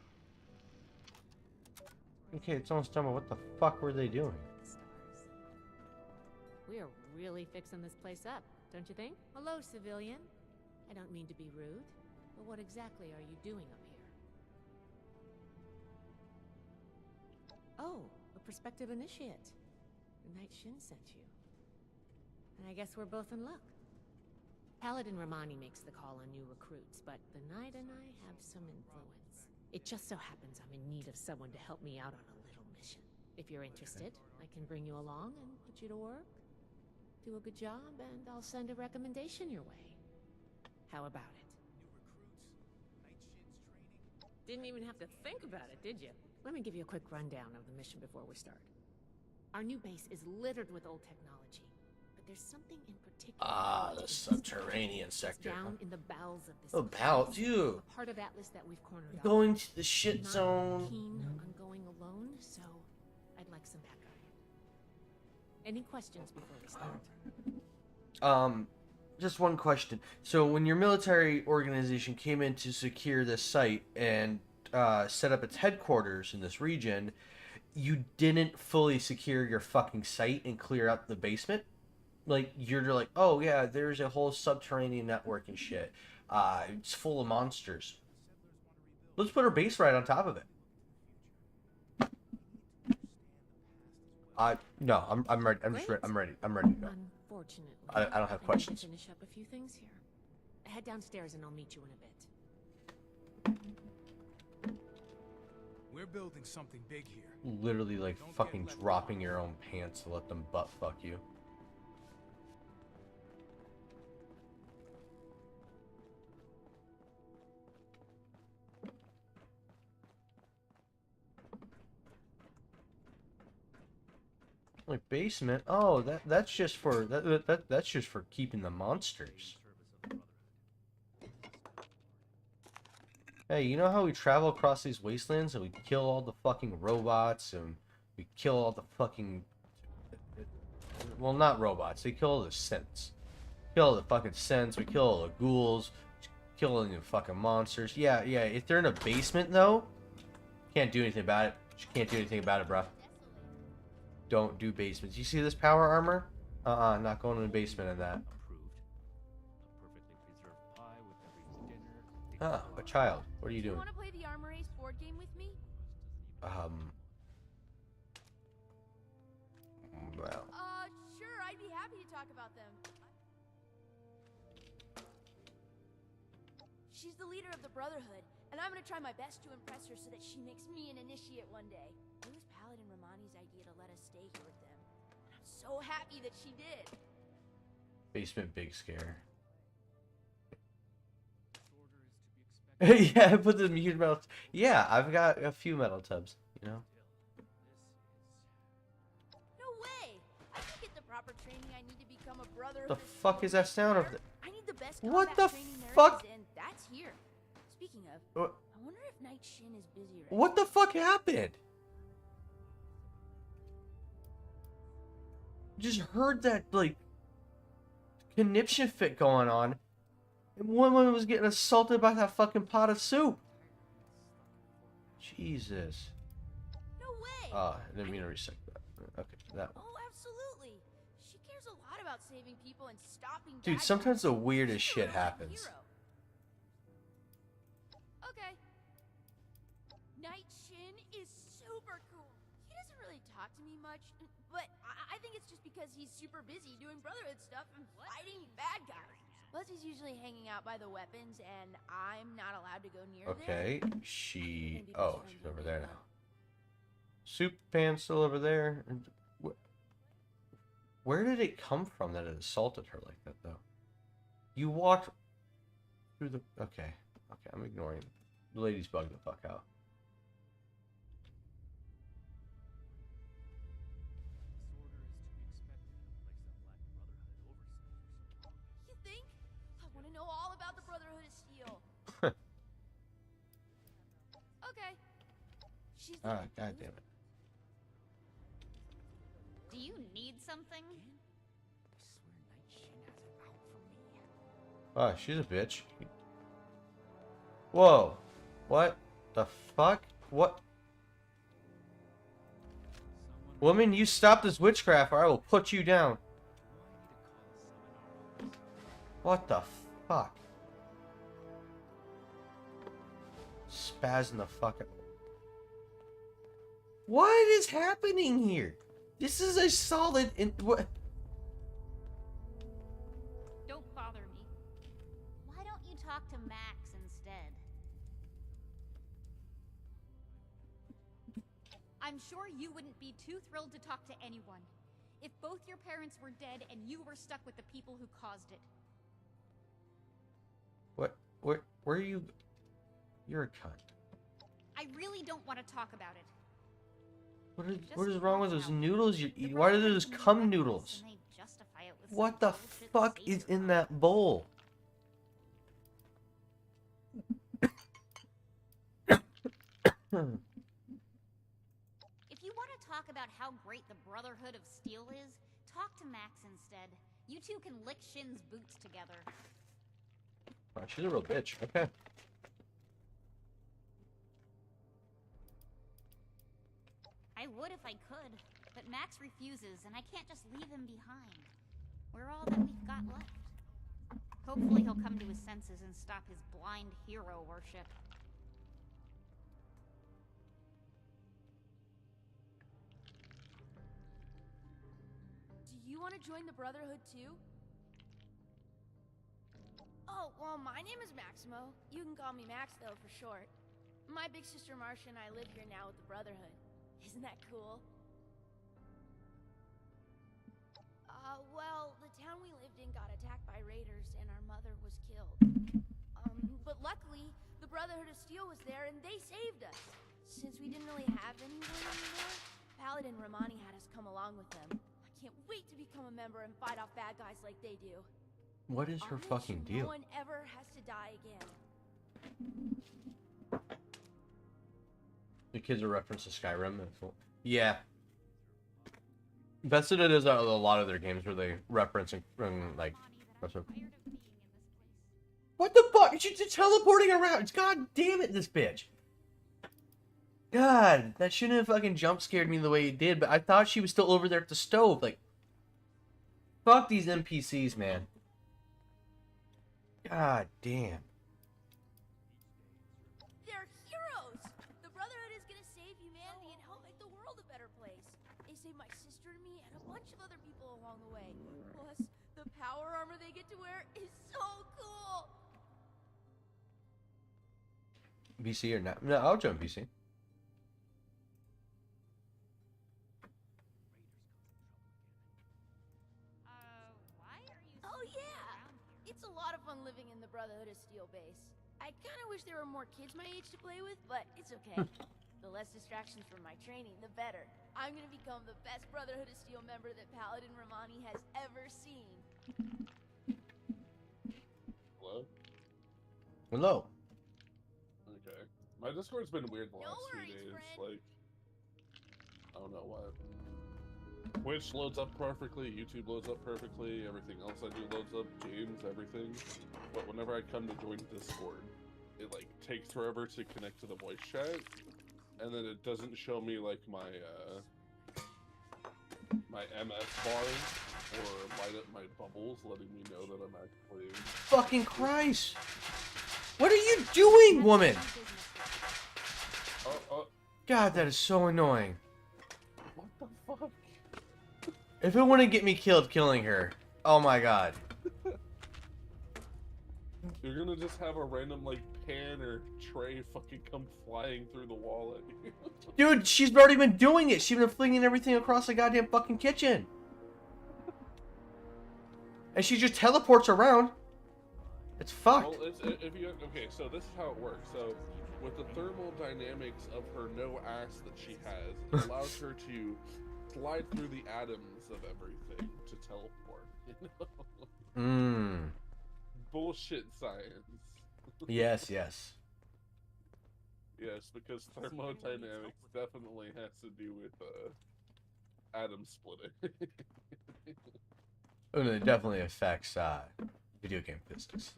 Okay, it's almost done, but what the fuck were they doing? We are really fixing this place up, don't you think? Hello, civilian. I don't mean to be rude, but what exactly are you doing up here? Oh, a prospective initiate. The Knight Shin sent you. And I guess we're both in luck. Paladin Romani makes the call on new recruits, but the Knight and I have some influence. It just so happens I'm in need of someone to help me out on a little mission. If you're interested, I can bring you along and put you to work. Do a good job, and I'll send a recommendation your way. How about it? Didn't even have to think about it, did you? Let me give you a quick rundown of the mission before we start. Our new base is littered with old technology, but there's something in particular. Ah, the subterranean sector. Down in the bowels of this. Oh, bowels, dude. A part of Atlas that we've cornered off. Going to the shit Not zone. Keen on going alone, so I'd like some backup. Any questions before we start? Just one question. So when your military organization came in to secure this site and set up its headquarters in this region, you didn't fully secure your fucking site and clear out the basement? Like, you're like, oh yeah, there's a whole subterranean network and shit. It's full of monsters. Let's put our base right on top of it. No, I'm ready. I'm ready to go. Unfortunately, I don't have questions. I need to finish up a few things here. Head downstairs and I'll meet you in a bit. We're building something big here. Literally, like, fucking dropping your own pants to let them butt fuck you. Like, basement? Oh, that's just for that's just for keeping the monsters. Hey, you know how we travel across these wastelands and we kill all the fucking robots and we kill all the fucking... Well, not robots. They kill all the synths. Kill all the fucking synths. We kill all the ghouls. Kill all the fucking monsters. Yeah. If they're in a basement, though, can't do anything about it. Just can't do anything about it, bruh. Don't do basements. You see this power armor? Not going in the basement in that. Ah, a child. What are you doing? Want to play the Armor Ace board game with me? Well. Sure, I'd be happy to talk about them. She's the leader of the Brotherhood, and I'm gonna try my best to impress her so that she makes me an initiate one day. It was Paladin Romani's idea to let us stay here with them. And I'm so happy that she did. Basement big scare. Yeah, I put the huge metal. Yeah, I've got a few metal tubs, you know. No way! I can get the proper training I need to become a Brotherhood. The fuck is that sound over there? I need the best What combat the training there fuck? is, and that's here. Speaking of, What? I wonder if Knight Shin is busy right What the fuck happened? just heard that, like, conniption fit going on. And one woman was getting assaulted by that fucking pot of soup. Jesus. No way! Ah, I didn't mean to reset that. Okay, that one. Oh, absolutely. She cares a lot about saving people and stopping Dude, bad sometimes guys. the weirdest She's a shit real happens. hero. Okay. Night Shin is super cool. He doesn't really talk to me much, but I think it's just because he's super busy doing Brotherhood stuff and fighting bad guys. Plus, he's usually hanging out by the weapons, and I'm not allowed to go near Okay, there. she... Oh, she's over there now. Soup pan still over there. And where did it come from that it assaulted her like that, though? You walked through the... Okay, I'm ignoring. The lady's bugged the fuck out. You think? I want to know all about the Brotherhood of Steel. Okay. She's Ah, god damn it. Do you need something? Ah, she's a bitch. Whoa. What the fuck? What? Woman, you stop this witchcraft or I will put you down. What the fuck? Spazzing the fuck out. What is happening here? This is a solid... what? Don't bother me. Why don't you talk to Max instead? I'm sure you wouldn't be too thrilled to talk to anyone. If both your parents were dead and you were stuck with the people who caused it. What? Where are you? You're a cunt. I really don't want to talk about it. What is wrong with those noodles you eat? Why are those cum noodles? What the fuck is in that bowl? If you want to talk about how great the Brotherhood of Steel is, talk to Max instead. You two can lick Shin's boots together. Oh, she's a real bitch. Okay. I would if I could, but Max refuses, and I can't just leave him behind. We're all that we've got left. Hopefully he'll come to his senses and stop his blind hero worship. Do you want to join the Brotherhood too? Oh, well, my name is Maximo. You can call me Max, though, for short. My big sister Marcia and I live here now with the Brotherhood. Isn't that cool? Well, the town we lived in got attacked by raiders and our mother was killed. But luckily, the Brotherhood of Steel was there and they saved us. Since we didn't really have anyone anymore, Paladin Romani had us come along with them. I can't wait to become a member and fight off bad guys like they do. What is her fucking deal? No one ever has to die again. The kids are reference to Skyrim. Yeah. That's what it is out of a lot of their games where they reference and like. What the fuck? She's teleporting around. God damn it, this bitch. God, that shouldn't have fucking jump scared me the way it did, but I thought she was still over there at the stove. Like, fuck these NPCs, man. God damn. They're heroes! The Brotherhood is gonna save humanity and help make the world a better place. They saved my sister and me and a bunch of other people along the way. Plus, the power armor they get to wear is so cool! BC or not? No, I'll jump BC. Oh yeah! It's a lot of fun living in the Brotherhood of Steel base. I kinda wish there were more kids my age to play with, but it's okay. The less distractions from my training, the better. I'm gonna become the best Brotherhood of Steel member that Paladin Romani has ever seen. Hello? Hello. Okay. My Discord's been weird the No last few worries, days. friend. Like, I don't know what. Twitch loads up perfectly, YouTube loads up perfectly, everything else I do loads up, games, everything. But whenever I come to join Discord, it like takes forever to connect to the voice chat, and then it doesn't show me like my my MS bar or light up my bubbles, letting me know that I'm actually. Fucking Christ! What are you doing, woman? God, that is so annoying. What the fuck? If it wouldn't get me killed killing her, oh my god. You're gonna just have a random like pan or tray fucking come flying through the wall at you. Dude, she's already been doing it. She's been flinging everything across the goddamn fucking kitchen. And she just teleports around. It's fucked. Well, if you okay, so this is how it works. So, with the thermal dynamics of her no ass that she has, it allows her to slide through the atoms of everything to teleport. You know? Mmm. Bullshit science. Yes, yes. Yes, because thermodynamics definitely has to do with atom splitting. And it definitely affects video game physics.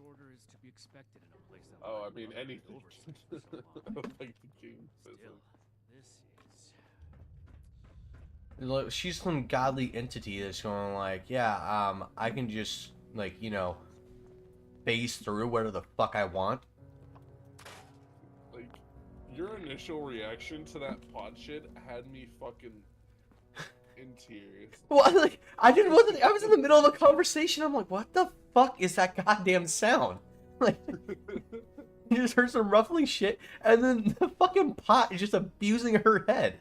Oh, I mean anything affecting game physics. Look, she's some godly entity that's going like, yeah, I can just like, you know, phase through whatever the fuck I want. Like, your initial reaction to that pod shit had me fucking in tears. Well, like, I was in the middle of a conversation. I'm like, what the fuck is that goddamn sound? Like, you just heard some ruffling shit, and then the fucking pot is just abusing her head.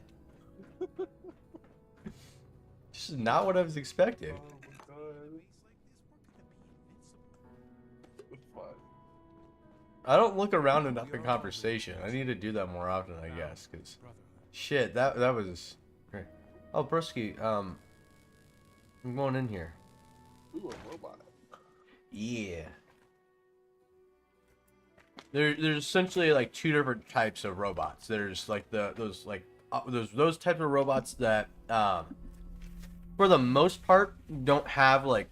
This is not what I was expecting. I don't look around enough in conversation. I need to do that more often, I guess, because shit, that was great. Oh, broski, I'm going in here. Ooh, a robot. Yeah. There's essentially like two different types of robots. There's like those types of robots that for the most part don't have like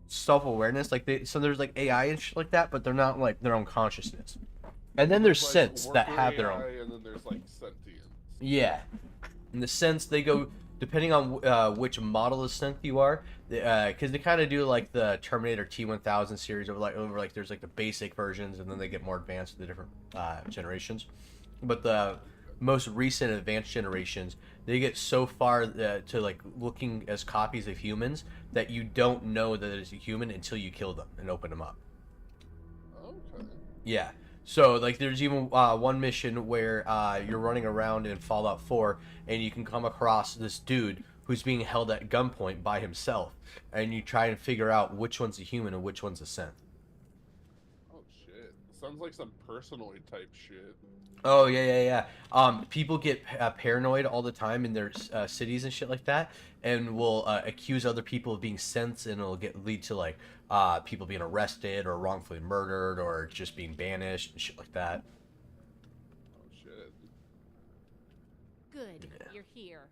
self-awareness, like there's like AI and shit like that, but they're not like their own consciousness. And then there's like synths that have their own. AI, and then there's like sentience. Yeah, in the sense they go depending on which model of synth you are, because they kind of do like the Terminator T1000 series over like there's like the basic versions, and then they get more advanced with the different generations. But the most recent advanced generations, they get so far to like looking as copies of humans that you don't know that it's a human until you kill them and open them up. Okay. Yeah. So like there's even one mission where you're running around in Fallout 4 and you can come across this dude who's being held at gunpoint by himself, and you try and figure out which one's a human and which one's a synth. Oh shit. Sounds like some personoid type shit. Oh yeah. People get paranoid all the time in their cities and shit like that, and will accuse other people of being synths, and it'll lead to like people being arrested or wrongfully murdered or just being banished and shit like that. Oh shit. Good, you're here.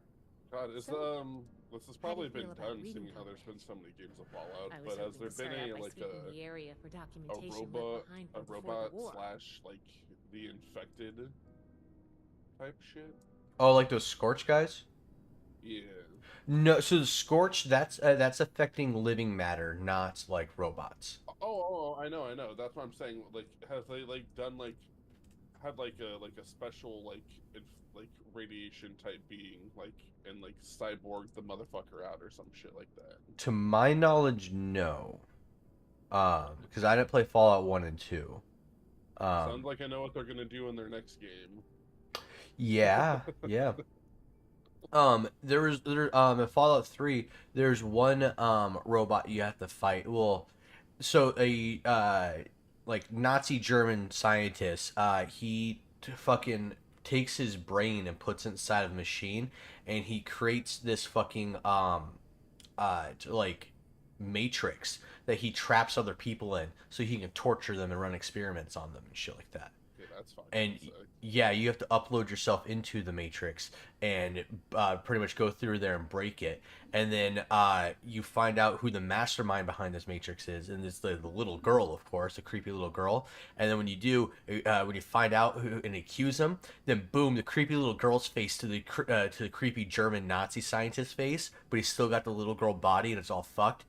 God, is So, this has probably how do you been feel about done, reading seeing how there's been so many games of Fallout, I was but has there hoping to been start a out by like sweeping the area for a documentation robot left behind from before the war. slash like the infected type shit? Oh, like those Scorch guys? Yeah. No, so the Scorch, that's affecting living matter, not like robots. Oh, I know. That's what I'm saying. Like, have they like done like had like a special like radiation type being like and like cyborg the motherfucker out or some shit like that? To my knowledge, no. Because I didn't play Fallout 1 and 2. Sounds like I know what they're gonna do in their next game. Yeah. In Fallout 3, there's one robot you have to fight. Well, so a like Nazi German scientist, he fucking takes his brain and puts it inside of a machine, and he creates this fucking like matrix that he traps other people in so he can torture them and run experiments on them and shit like that. Get That's fucking And sick. yeah, you have to upload yourself into the Matrix and pretty much go through there and break it, and then you find out who the mastermind behind this Matrix is, and it's the little girl, of course, the creepy little girl. And then when you do, when you find out who and accuse him, then boom, the creepy little girl's face to the creepy German Nazi scientist face, but he's still got the little girl body, and it's all fucked.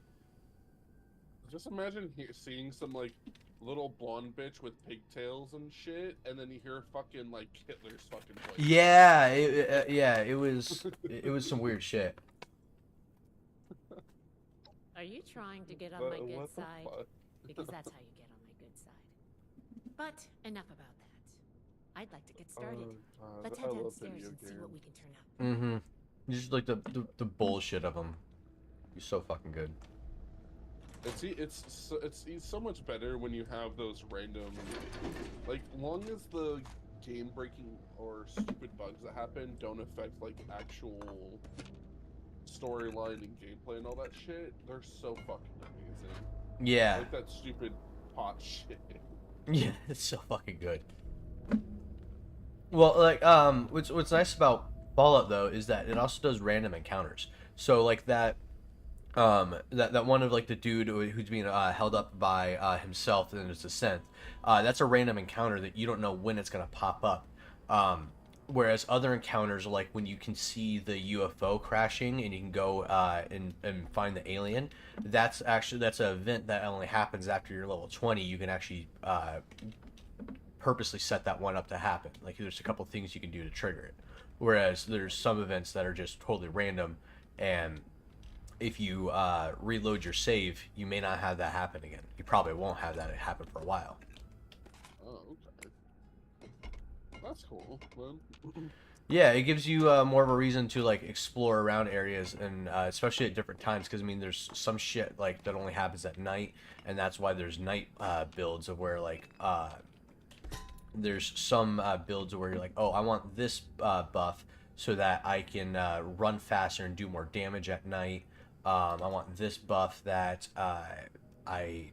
Just imagine seeing some like little blonde bitch with pigtails and shit, and then you hear fucking like Hitler's fucking voice. Yeah, it was some weird shit. Are you trying to get on my good side? Because that's how you get on my good side. But enough about that. I'd like to get started. Let's head downstairs and see what we can turn up. Mm-hmm. Just like the bullshit of them. You're so fucking good. It's so much better when you have those random, like, long as the game-breaking or stupid bugs that happen don't affect like actual storyline and gameplay and all that shit. They're so fucking amazing. Yeah. Like that stupid pot shit. Yeah, it's so fucking good. Well, like, what's nice about Fallout though is that it also does random encounters. So like that one of like the dude who's being held up by himself and it's a synth. That's a random encounter that you don't know when it's gonna pop up. Whereas other encounters, like when you can see the UFO crashing and you can go and find the alien, that's an event that only happens after you're level 20. You can actually purposely set that one up to happen. Like there's a couple things you can do to trigger it. Whereas there's some events that are just totally random, and if you reload your save, you may not have that happen again. You probably won't have that happen for a while. Oh, okay. That's cool, man. Yeah, it gives you more of a reason to like explore around areas, and especially at different times, because I mean, there's some shit like that only happens at night, and that's why there's night builds of where like there's some builds where you're like, oh, I want this buff so that I can run faster and do more damage at night. I want this buff that I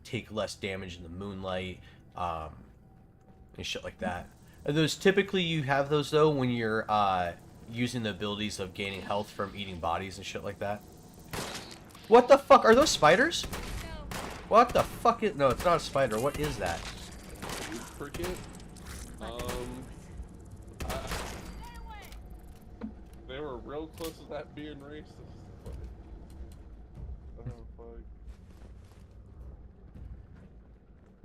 take less damage in the moonlight, and shit like that. Those typically you have those though when you're using the abilities of gaining health from eating bodies and shit like that. What the fuck are those spiders? What the fuck is? No, it's not a spider. What is that? Cricket. They were real close to that being racist.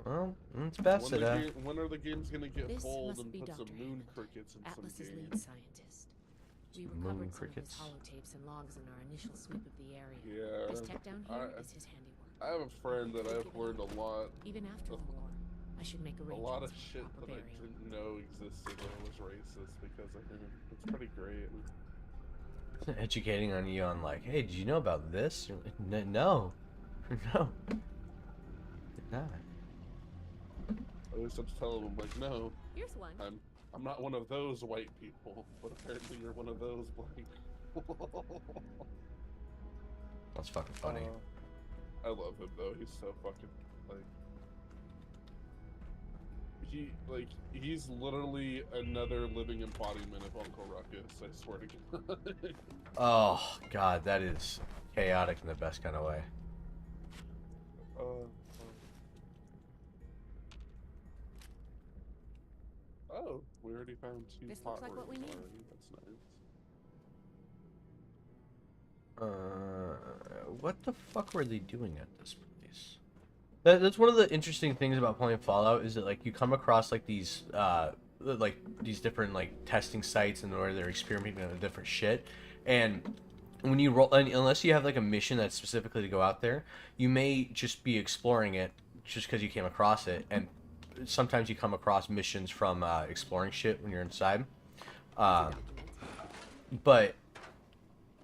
Well, it's best at when are the games gonna get bold and put Dr. some moon crickets in Atlas's some lead games? scientist. We Moon recovered some of crickets? his holotapes and logs in our initial sweep of the area. Yeah. This tech down here is his handiwork. I have a friend that I've learned a lot. Even after the war, I should make A arrangements lot of for shit proper that I burial. didn't know existed when it was racist because of him. It's pretty great. Educating on you on like, hey, did you know about this? No, no, did not. I always have to tell them like, no, Here's one. I'm not one of those white people, but apparently you're one of those black people. That's fucking funny. I love him though. He's so fucking he's literally another living embodiment of Uncle Ruckus. I swear to God. Oh god, that is chaotic in the best kind of way. Oh, we already found two This pot looks like what we rooms need. already. That's nice. What the fuck were they doing at this place? That's one of the interesting things about playing Fallout is that like you come across like these different like testing sites and where they're experimenting on different shit, and when you roll, unless you have like a mission that's specifically to go out there, you may just be exploring it just because you came across it, and sometimes you come across missions from exploring shit when you're inside, but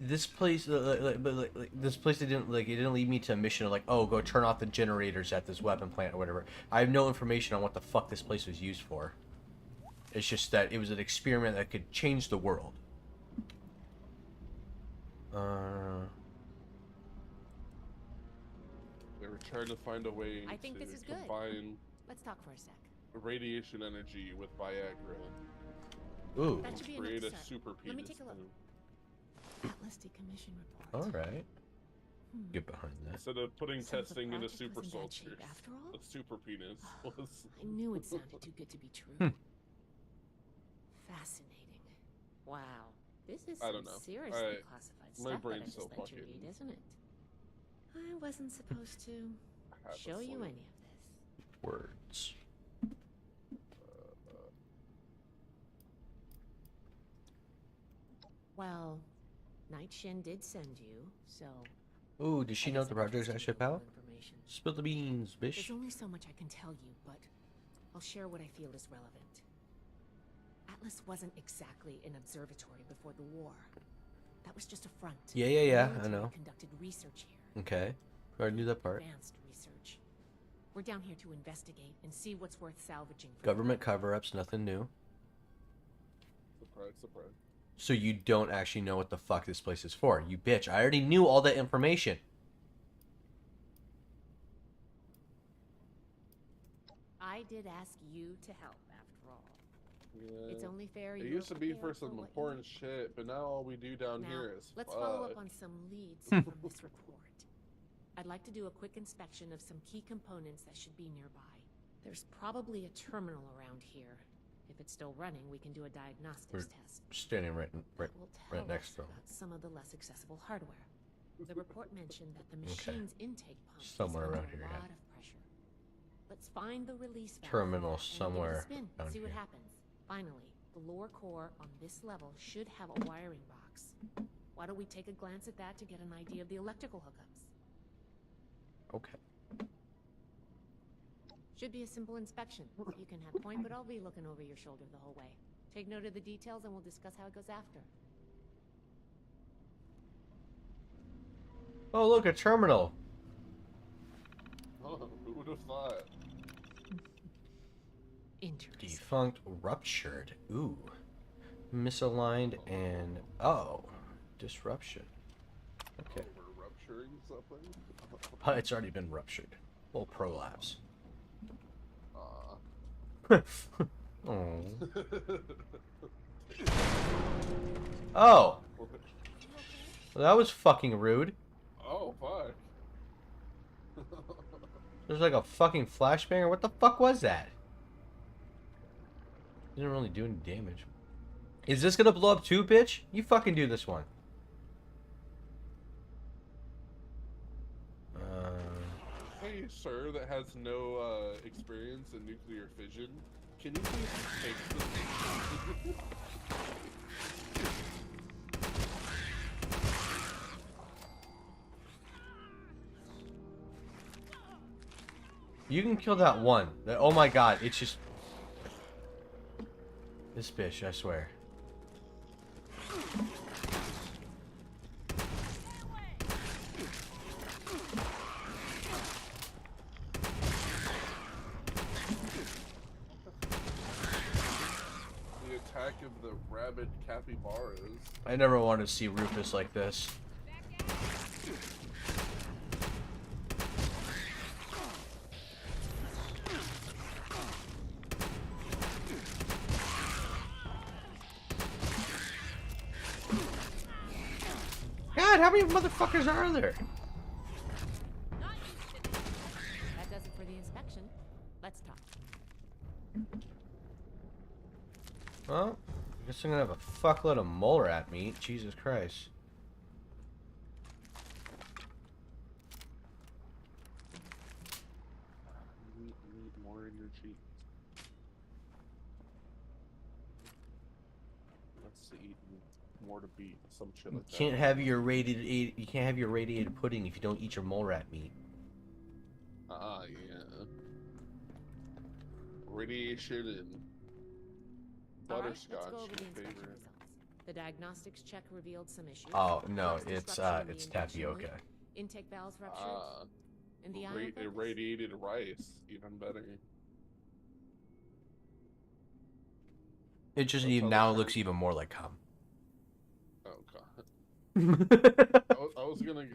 this place, this place it didn't lead me to a mission of like, oh, go turn off the generators at this weapon plant or whatever. I have no information on what the fuck this place was used for. It's just that it was an experiment that could change the world. They were trying to find a way I think to this is good. combine. Let's talk for a sec. radiation energy with Viagra. Ooh. That should be Create enough a to start. super Let me penis. take a look. too. Atlas decommission report. Alright. Get behind that. Instead of putting So the testing into project super was in bad shape soldiers, after all? the super penis was. I knew it sounded too good to be true. Fascinating. Wow. This is I some don't know. seriously classified My stuff brain's that I still just let you fucking- read, isn't it? I wasn't supposed to Have a show you sleep. any of this. Words. Well, Night Shin did send you, so Ooh, does she know the project's gonna ship out? information. Spill the beans, There's bitch. only so much I can tell you, but I'll share what I feel is relevant. Atlas wasn't exactly an observatory before the war. That was just a front. Yeah, The I military know. Conducted research here. Okay. I already knew that part. Advanced research. We're down here to investigate and see what's worth salvaging. For Government cover-ups, nothing new. Surprise, surprise. So you don't actually know what the fuck this place is for. You bitch. I already knew all that information. I did ask you to help, after all. Yeah. It's only fair It you're used to be for prepared some what you important shit, but now all we do down Now, here is let's fuck. follow up on some leads from this report. I'd like to do a quick inspection of some key components that should be nearby. There's probably a terminal around here. If it's still running, we can do a diagnostics We're test. standing right Will tell next us to them. about some of the less accessible hardware. The report mentioned that the Okay. machine's intake pump Somewhere is around under here, a yeah. lot of pressure. Let's find the release valve Terminal and give it a somewhere spin, down see what here. happens. Finally, the lower core on this level should have a wiring box. Why don't we take a glance at that to get an idea of the electrical hookups? Okay. Should be a simple inspection. You can have point, but I'll be looking over your shoulder the whole way. Take note of the details and we'll discuss how it goes after. Oh, look, a terminal. Oh, who would have thought? Interesting. Defunct, ruptured. Ooh. Misaligned and... Oh. Disruption. Okay. We're rupturing something? It's already been ruptured. Well, prolapse. Oh. Oh. Well, that was fucking rude. Oh, fuck. There's like a fucking flashbanger. What the fuck was that? Didn't really do any damage. Is this gonna blow up too, bitch? You fucking do this one. Hey, sir, that has no experience in nuclear fission, can you please take this? You can kill that one. Oh my god, it's just... This bitch, I swear. The attack of the rabid capybaras. I never wanted to see Rufus like this. God, how many motherfuckers are there? That does it for the inspection. Let's talk. Well, I guess I'm gonna have a fuckload of mole rat meat. Jesus Christ. Need more energy. Let's eat more to beat. Some shit You like that. can't have your you can't have your radiated pudding if you don't eat your mole rat meat. Yeah. Radiation and All right, butterscotch. let's go over the your inspection favorite. results. The diagnostics check revealed some issues. Oh no, Parts it's disruption in the it's injection tapioca. loop, intake valves ruptured, and the ion focus. Irradiated rice, even better. It just That's even how now the looks even more like cum. Oh god. I was gonna.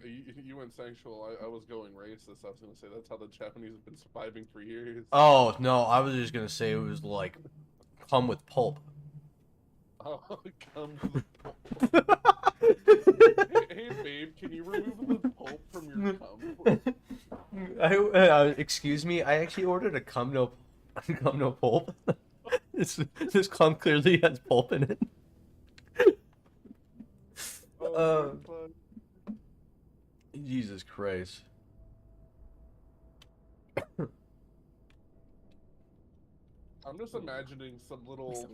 You went sexual. I was going racist. I was gonna say that's how the Japanese have been surviving for years. Oh no, I was just gonna say it was like come with pulp. Oh, come with pulp. Hey, babe, can you remove the pulp from your cum? Excuse me, I actually ordered a cum no pulp. this cum clearly has pulp in it. Jesus Christ. I'm just imagining some little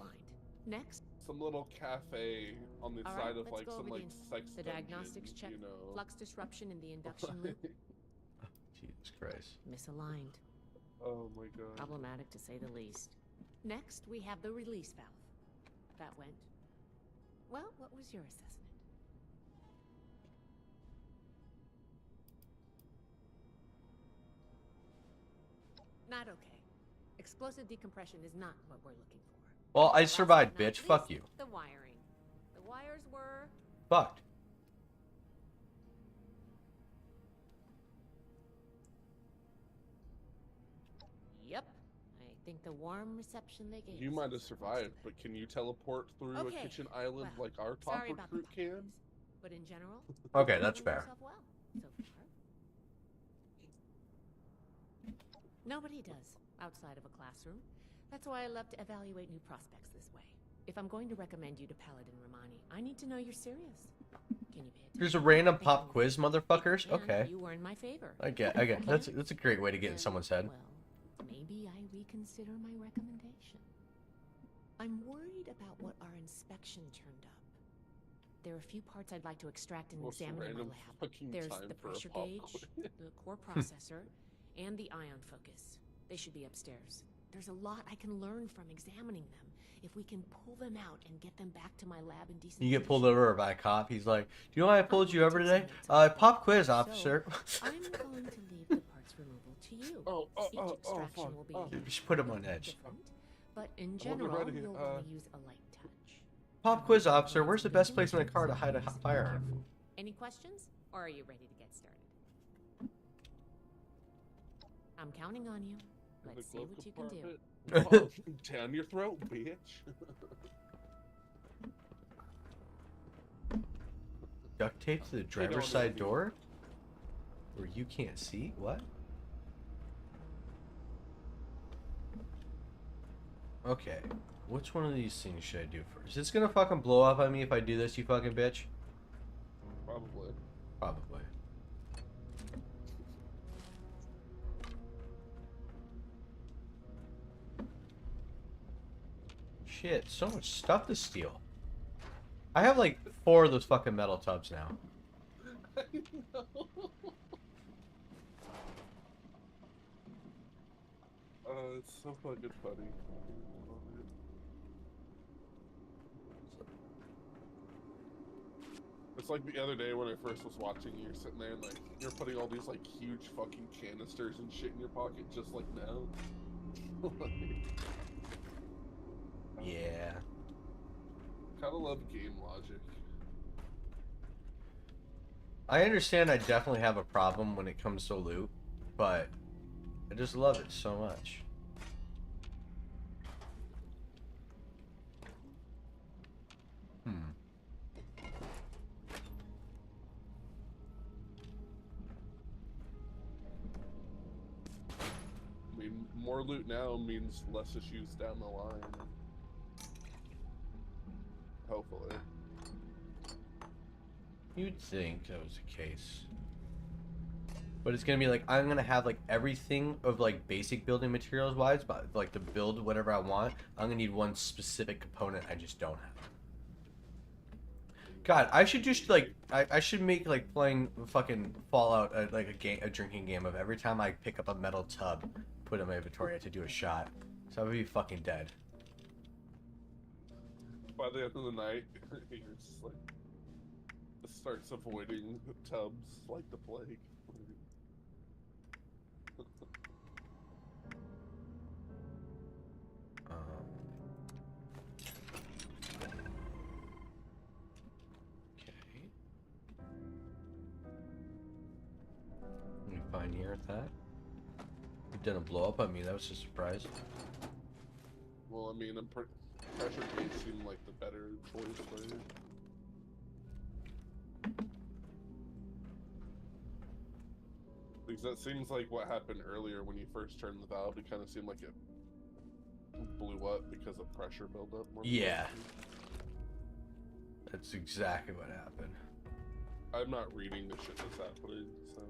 Next. some little cafe on the All side right, of let's like go some over like the sex diagnostics dungeon, check, you know. flux disruption in the induction loop. Jesus Christ. Misaligned. Oh my god. Problematic to say the least. Next, we have the release valve. That went. Well, what was your assessment? Not okay. Explosive decompression is not what we're looking for. Well, I Last survived, but not bitch. Fuck least, you. The wiring. The wires were Fucked. Yep. I think the warm reception they gave You us might have was survived, but can you teleport through Okay, a kitchen island well, like our top sorry about the recruit can? But in general, Okay, that's handling fair. yourself well so far. Nobody does outside of a classroom. That's why I love to evaluate new prospects this way. If I'm going to recommend you to Paladin Romani, I need to know you're serious. Can you pay attention? There's a random pop quiz, motherfuckers. And Okay. you were in my favor. I get. That's a great way to get in someone's head. Well, maybe I reconsider my recommendation. I'm worried about what our inspection turned up. There are a few parts I'd like to extract and What's the examine in my random lab. fucking There's time the for a pressure pop gauge, quiz? the core processor, and the ion focus. They should be upstairs. There's a lot I can learn from examining them. If we can pull them out and get them back to my lab in decent You get pulled condition. over by a cop. He's like, "Do you know why I pulled you over today? Pop quiz, officer." I'm going to leave the parts removal to you. Each extraction will be Just put him on edge. different, but in I wonder general, how to- you'll want to use a light touch. Pop quiz, officer. Where's the best place in the car to hide a firearm? Any questions, or are you ready to get started? I'm counting on you. In the Let's see glove what you can do. compartment? Oh, down your throat, bitch. Duct tape to the driver's side door? Where you can't see? What? Okay. Which one of these things should I do first? Is this gonna fucking blow up on me if I do this, you fucking bitch? Probably. Probably. Shit, so much stuff to steal. I have like 4 of those fucking metal tubs now. I know. It's so fucking funny. It's like the other day when I first was watching you, you're sitting there and like you're putting all these like huge fucking canisters and shit in your pocket just like now. Yeah. Kinda love game logic. I understand I definitely have a problem when it comes to loot, but I just love it so much. I mean, more loot now means less issues down the line. Hopefully. You'd think that was the case. But it's gonna be like, I'm gonna have like everything of like basic building materials wise, but like to build whatever I want, I'm gonna need one specific component I just don't have. God, I should just like, I should make like playing fucking Fallout like a drinking game of every time I pick up a metal tub, put it in my inventory, I have to do a shot. So I would be fucking dead. By the end of the night, you're just like, starts avoiding tubs like the plague. with that. It didn't blow up on me. That was a surprise. Well, I mean, pressure gauge seemed like the better choice for you. Because that seems like what happened earlier when you first turned the valve. It kind of seemed like it blew up because of pressure buildup. Yeah. That's exactly what happened. I'm not reading the shit that's happening, so...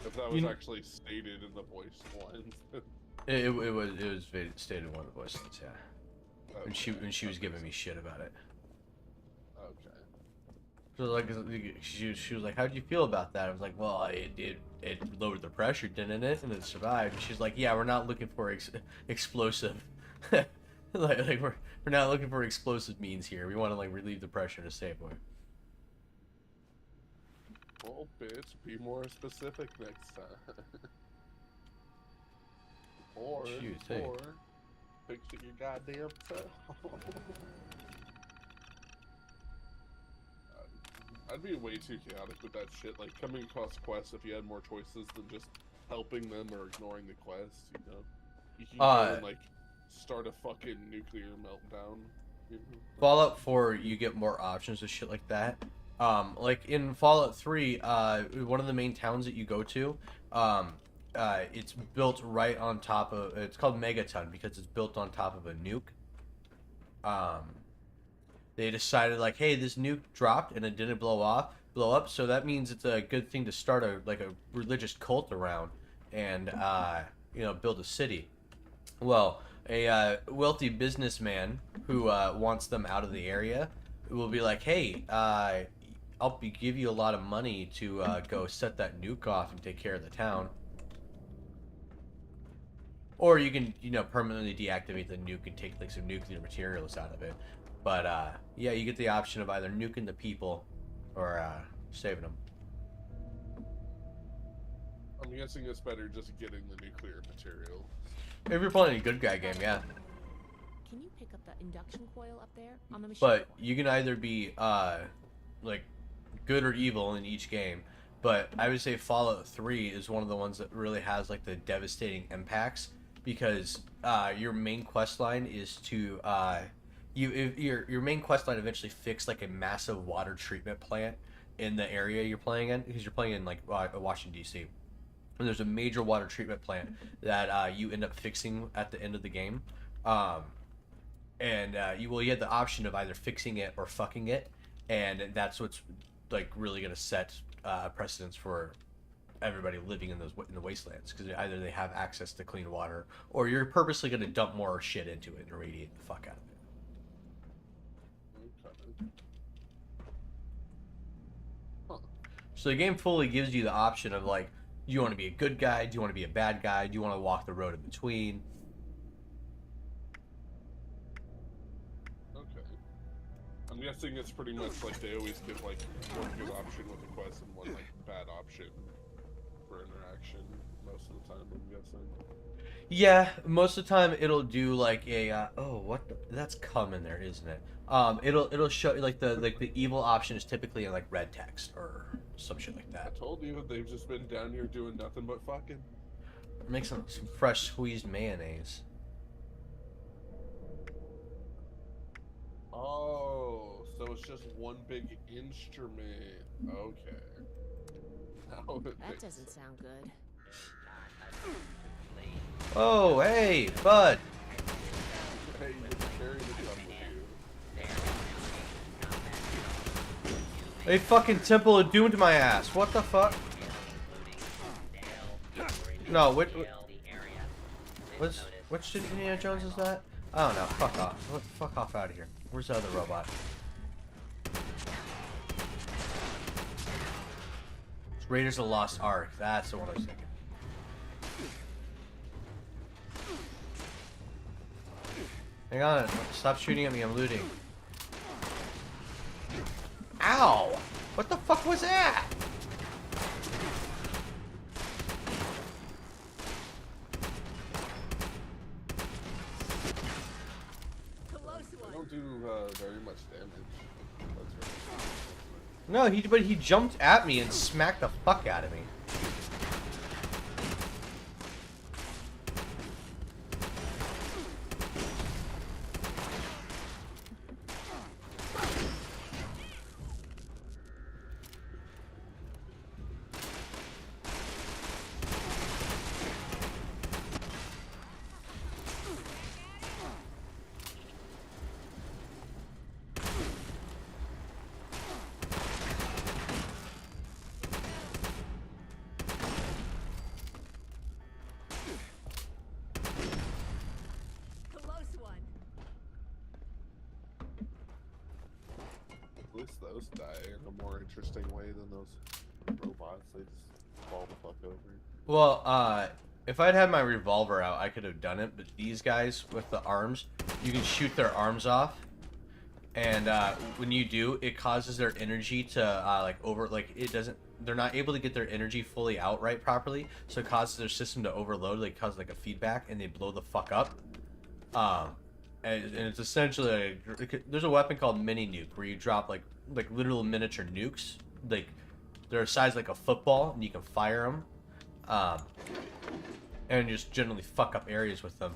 If that was actually stated in the voice lines... it was stated in one of the voice lines, yeah. Okay. When she was giving me shit about it. Okay. So like she was like, "How did you feel about that?" I was like, "Well, it lowered the pressure, didn't it? And it survived." And she's like, "Yeah, we're not looking for explosive, like we're not looking for explosive means here. We want to like relieve the pressure to save her." Well, bitch, be more specific next time. or fix it your goddamn self. I'd be way too chaotic with that shit. Like, coming across quests, if you had more choices than just helping them or ignoring the quest, you know? You can go and, like, start a fucking nuclear meltdown. You know? Fallout 4, you get more options with shit like that. Like, in Fallout 3, one of the main towns that you go to, it's built right on top of... It's called Megaton because it's built on top of a nuke. They decided like, hey, this nuke dropped and it didn't blow up, so that means it's a good thing to start a religious cult around and you know, build a city. Well, a wealthy businessman who wants them out of the area will be like, hey, I'll give you a lot of money to go set that nuke off and take care of the town. Or you can, you know, permanently deactivate the nuke and take like some nuclear materials out of it. But, yeah, you get the option of either nuking the people or saving them. I'm guessing it's better just getting the nuclear material. If you're playing a good guy game, yeah. Can you pick up the induction coil up there on the machine? But you can either be, like, good or evil in each game. But I would say Fallout 3 is one of the ones that really has, like, the devastating impacts. Because your main quest line is to... your main quest line eventually fixed like a massive water treatment plant in the area you're playing in, because you're playing in like Washington D.C. and there's a major water treatment plant that you end up fixing at the end of the game, and you had the option of either fixing it or fucking it, and that's what's like really gonna set precedence for everybody living in the wastelands, because either they have access to clean water or you're purposely gonna dump more shit into it and irradiate the fuck out of it. So the game fully gives you the option of like, do you want to be a good guy? Do you want to be a bad guy? Do you want to walk the road in between? Okay. I'm guessing it's pretty much like they always give like one good option with a quest and one like bad option for interaction most of the time, I'm guessing. Yeah, most of the time it'll do like a that's cum in there, isn't it? It'll show like the evil option is typically in like red text or some shit like that. I told you they've just been down here doing nothing but fucking. Make some fresh squeezed mayonnaise. Oh, so it's just one big instrument. Okay. That doesn't sound good. Oh, hey, bud. Hey, you can carry the gun with you. A fucking Temple of Doom to my ass. What the fuck? No, which Indiana Jones is that? I don't know. Fuck off. Fuck off out of here. Where's the other robot? It's Raiders of the Lost Ark. That's the one I was thinking. Hang on. Stop shooting at me. I'm looting. Ow! What the fuck was that? I don't do very much damage. No, but he jumped at me and smacked the fuck out of me. those die in a more interesting way than those robots. They just fall the fuck over. Well, if I'd had my revolver out, I could have done it. But these guys with the arms, you can shoot their arms off, and when you do, it causes their energy to they're not able to get their energy fully out properly, so it causes their system to overload, like causes like a feedback, and they blow the fuck up. And it's essentially there's a weapon called mini nuke where you drop like literal miniature nukes, like they're a size like a football, and you can fire them, and just generally fuck up areas with them.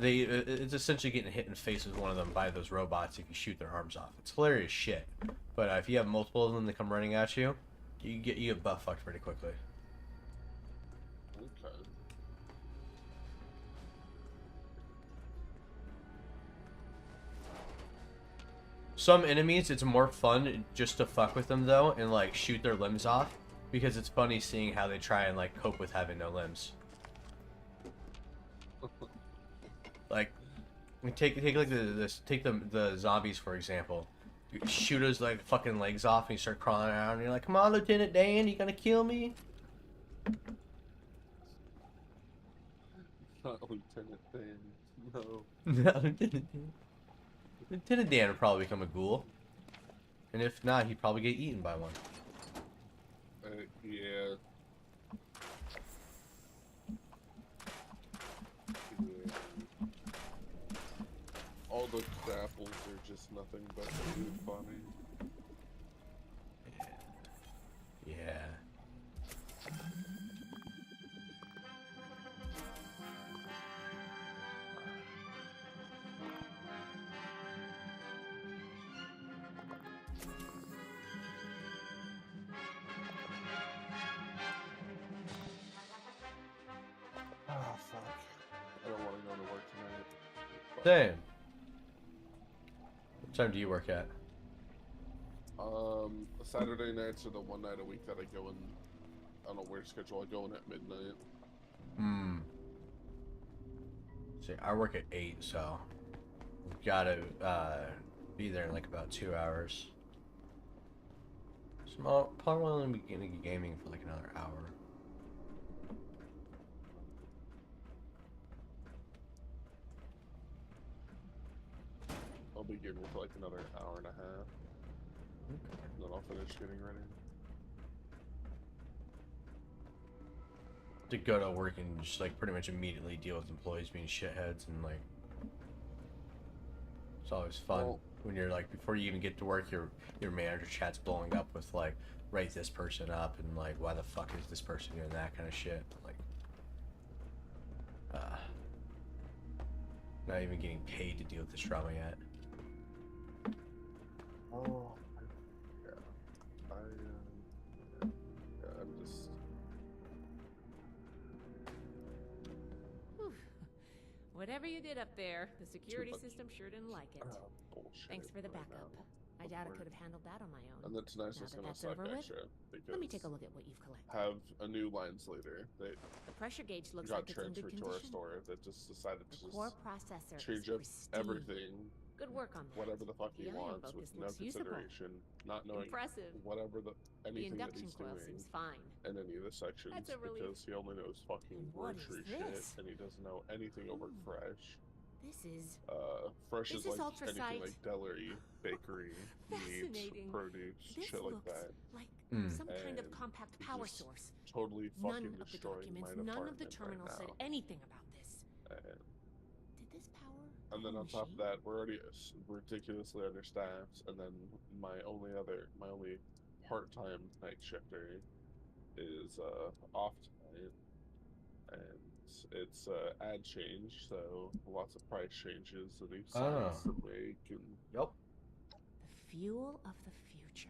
It's essentially getting hit in the face with one of them by those robots if you shoot their arms off. It's hilarious shit, but if you have multiple of them that come running at you, you get butt fucked pretty quickly. Okay. Some enemies, it's more fun just to fuck with them though, and like shoot their limbs off, because it's funny seeing how they try and like cope with having no limbs. Like, take like the zombies for example. You shoot his like fucking legs off, and you start crawling around, and you're like, "Come on, Lieutenant Dan, you gonna kill me?" Not Lieutenant Dan. No. Not Lieutenant Dan. Lieutenant Dan would probably become a ghoul, and if not, he'd probably get eaten by one. Yeah. All the apples are just nothing but food funny. Yeah. Oh fuck. I don't want to go to work tonight. Same. What time do you work at? Saturday nights are the one night a week that I go in on a weird schedule. I go in at midnight. See, I work at 8, so we've gotta be there in like about 2 hours. So I'll probably only be getting gaming for like another hour. I'll be gaming for like another hour and a half. Okay. And then I'll finish getting ready. To go to work and just like pretty much immediately deal with employees being shitheads, and like it's always fun when you're like, before you even get to work, your manager chat's blowing up with like, write this person up, and like, why the fuck is this person doing that kind of shit, like not even getting paid to deal with this drama yet. Oh, yeah. I'm just... Whew. Whatever you did up there, the security system sure didn't like it. Thanks for the backup. I doubt I could have handled that on my own. And then tonight's Now just that gonna that's suck over with, extra because let me take a look at what you've collected. have a new lines later. They The pressure gauge looks got like it's in good transferred to our condition. store that just decided to The core processor change is up pristine. everything. Good work on that. Whatever the fuck he The iron wants with focus no looks usable. consideration, not knowing Impressive. whatever The anything that induction he's coil doing seems fine. in any of the sections That's a relief. because he only knows fucking What is grocery shit this? and he doesn't know anything over Fresh. This is Fresh This is is like ultrasight. anything like deli, bakery, meats, fascinating. produce, This shit like looks that. like Mm. some kind of And compact it power just source. Totally None fucking of the destroying my documents, none of the department terminals right said now. anything about this. And, Did this power? and then the on top of machine? that, we're already ridiculously understaffed. And then my only part-time night shifter is off tonight, and it's ad change, so lots of price changes that he decides to make. And Yep. The fuel of the future.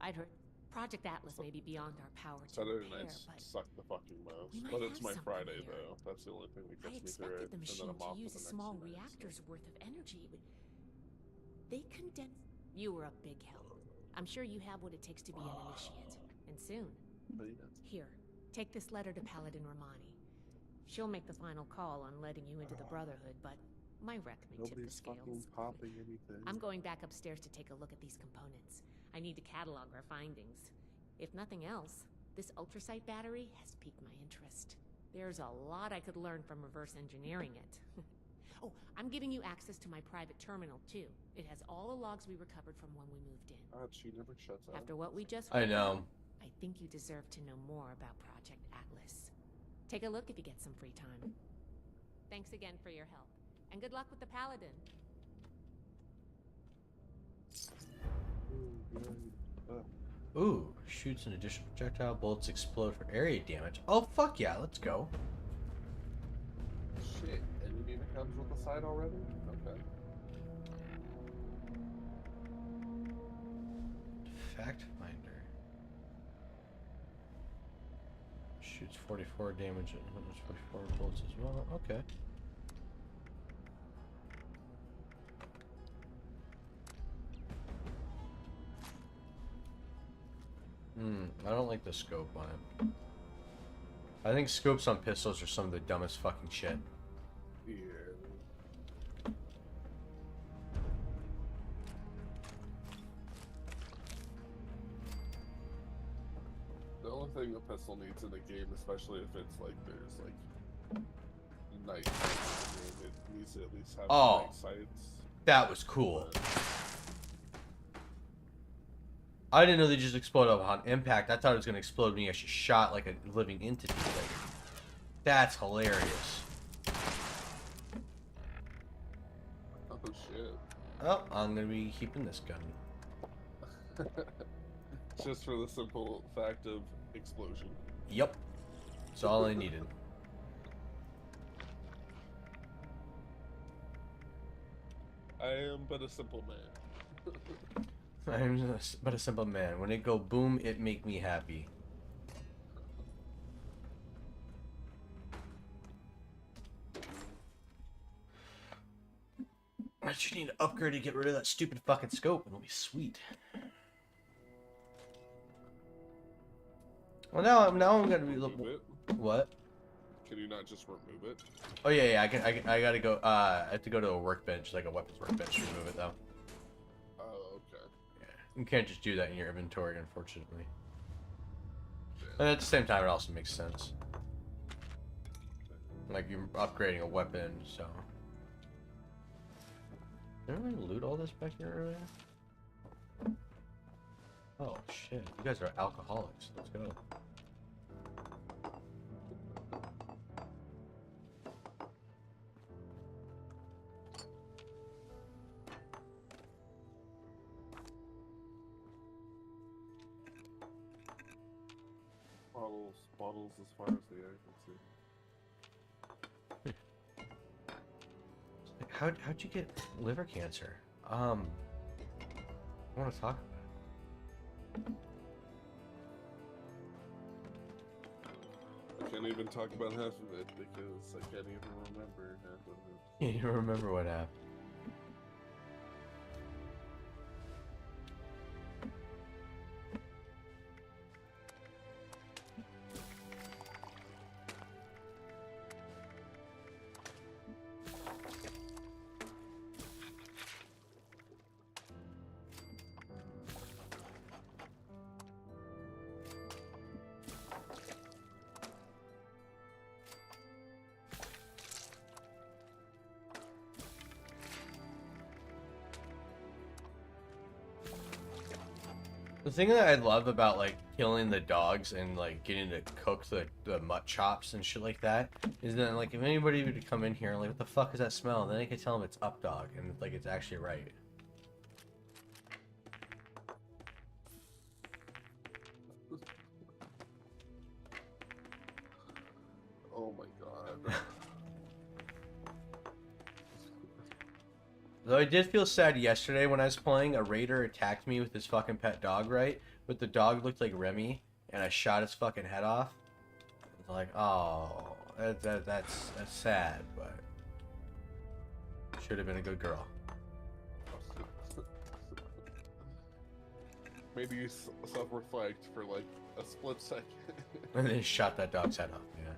I'd heard Project Atlas may be beyond our power to Saturday repair, nights but suck the fucking most, we might but it's have my something Friday here. though. That's the only thing that I gets me through expected it, the and then machine I'm off to use for a the next small 2 nights. reactor's worth of energy, but they condense. You were a big help. I'm sure you have what it takes to be an initiate, and soon. But yeah. Here, take this letter to Paladin Romani. She'll make the final call on letting you into the Brotherhood, but My rec may tip the Nobody's fucking scales. popping anything. I'm going back upstairs to take a look at these components. I need to catalog our findings. If nothing else, this ultrasight battery has piqued my interest. There's a lot I could learn from reverse engineering it. Oh, I'm giving you access to my private terminal, too. It has all the logs we recovered from when we moved in. God, she never shuts up. After what we just I heard, know. I think you deserve to know more about Project Atlas. Take a look if you get some free time. Thanks again for your help, and good luck with the Paladin. Ooh, shoots an additional projectile. Bullets explode for area damage. Oh, fuck yeah, let's go. Shit, and you mean it comes with the side already? Okay. Fact finder. Shoots 44 damage and 44 bullets as well. Okay. I don't like the scope on it. I think scopes on pistols are some of the dumbest fucking shit. Yeah. The only thing a pistol needs in a game, especially if it's like there's like night vision, it needs to at least have night sights. That was cool. I didn't know they just explode upon impact. I thought it was gonna explode when you actually shot like a living entity. Like, that's hilarious. Oh shit. Oh, I'm gonna be keeping this gun. Just for the simple fact of explosion. Yep. That's all I needed. I am but a simple man. I'm but a simple man. When it go boom, it make me happy. I just need to upgrade to get rid of that stupid fucking scope, and it'll be sweet. Well, now I'm gonna be what? Can you not just remove it? Oh yeah, I gotta go. I have to go to a workbench, like a weapons workbench, to remove it though. Oh, okay. Yeah, you can't just do that in your inventory, unfortunately. And at the same time, it also makes sense. Like you're upgrading a weapon, so. Didn't we loot all this back here earlier? Oh shit! You guys are alcoholics. Let's go. Bottles as far as the eye can see. How'd you get liver cancer? I want to talk about I can't even talk about half of it because I can't even remember half of it. it. You don't remember what happened. The thing that I love about like killing the dogs and like getting to cook the mutt chops and shit like that is that like if anybody were to come in here like what the fuck is that smell, and then I can tell them it's up dog and like it's actually right. Oh my god. Though I did feel sad yesterday when I was playing, a raider attacked me with his fucking pet dog, right? But the dog looked like Remy, and I shot his fucking head off. I was like, oh, that's sad, but should have been a good girl. Maybe you self-reflect for like a split second. And then shot that dog's head off, yeah.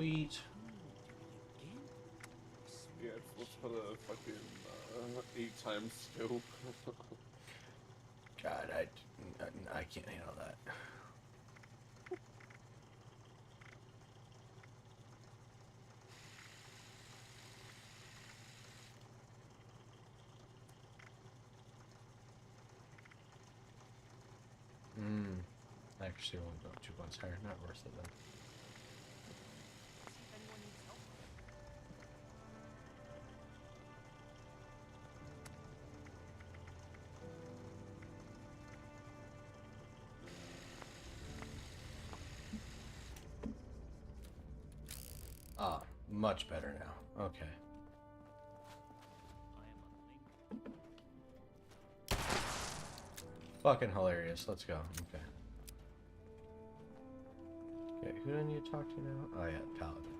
Sweet. Yeah, let's put a fucking 8x scope. God, I can't handle that. Actually, we'll go 2 points higher. Not worth it then. Ah, much better now. Okay. Fucking hilarious. Let's go. Okay. Okay, who do I need to talk to now? Oh yeah, Paladin.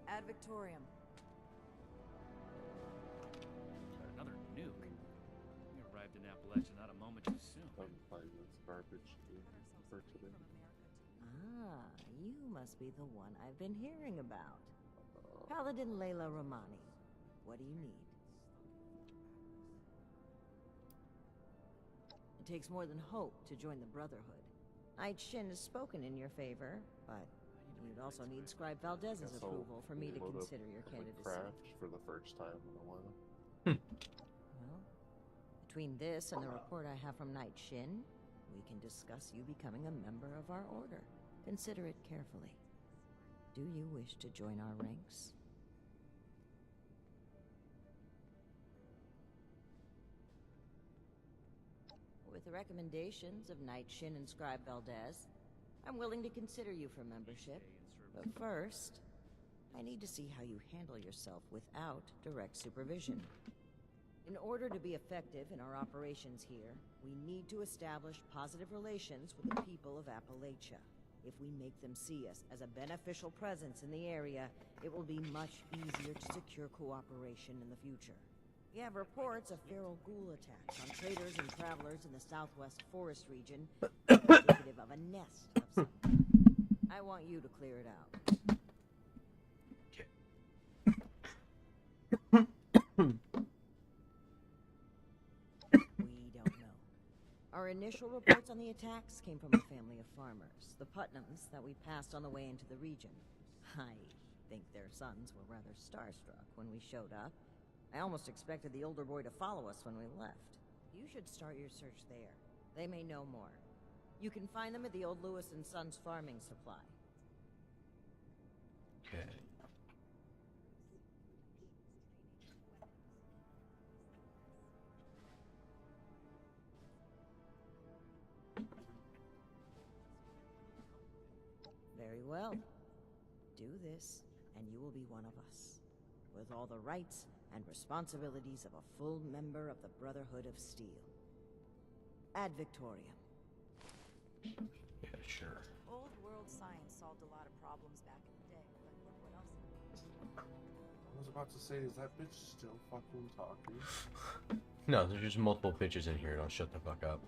Ad Victorium. Another nuke. We arrived in Appalachia not a moment too soon. I'm finding this garbage for today. Ah, you must be the one I've been hearing about. Paladin Layla Romani. What do you need? It takes more than hope to join the Brotherhood. Knight Shin has spoken in your favor, but you'd also need Scribe Valdez's approval for me to consider your candidacy. Craft for the first time in a while. Well, between this and the report I have from Knight Shin, we can discuss you becoming a member of our order. Consider it carefully. Do you wish to join our ranks? With the recommendations of Knight Shin and Scribe Valdez, I'm willing to consider you for membership. But first, I need to see how you handle yourself without direct supervision. In order to be effective in our operations here, we need to establish positive relations with the people of Appalachia. If we make them see us as a beneficial presence in the area, it will be much easier to secure cooperation in the future. We have reports of feral ghoul attacks on traders and travelers in the southwest forest region, indicative of a nest of some kind. I want you to clear it out. We don't know. Our initial reports on the attacks came from a family of farmers, the Putnams, that we passed on the way into the region. I think their sons were rather starstruck when we showed up. I almost expected the older boy to follow us when we left. You should start your search there. They may know more. You can find them at the old Lewis and Sons farming supply. Okay. Very well. Do this, and you will be one of us, with all the rights and responsibilities of a full member of the Brotherhood of Steel. Ad Victoriam. Yeah, sure. Old world science solved a lot of problems back in the day, but look what else. I was about to say, is that bitch still fucking talking? No, there's just multiple bitches in here. Don't shut the fuck up.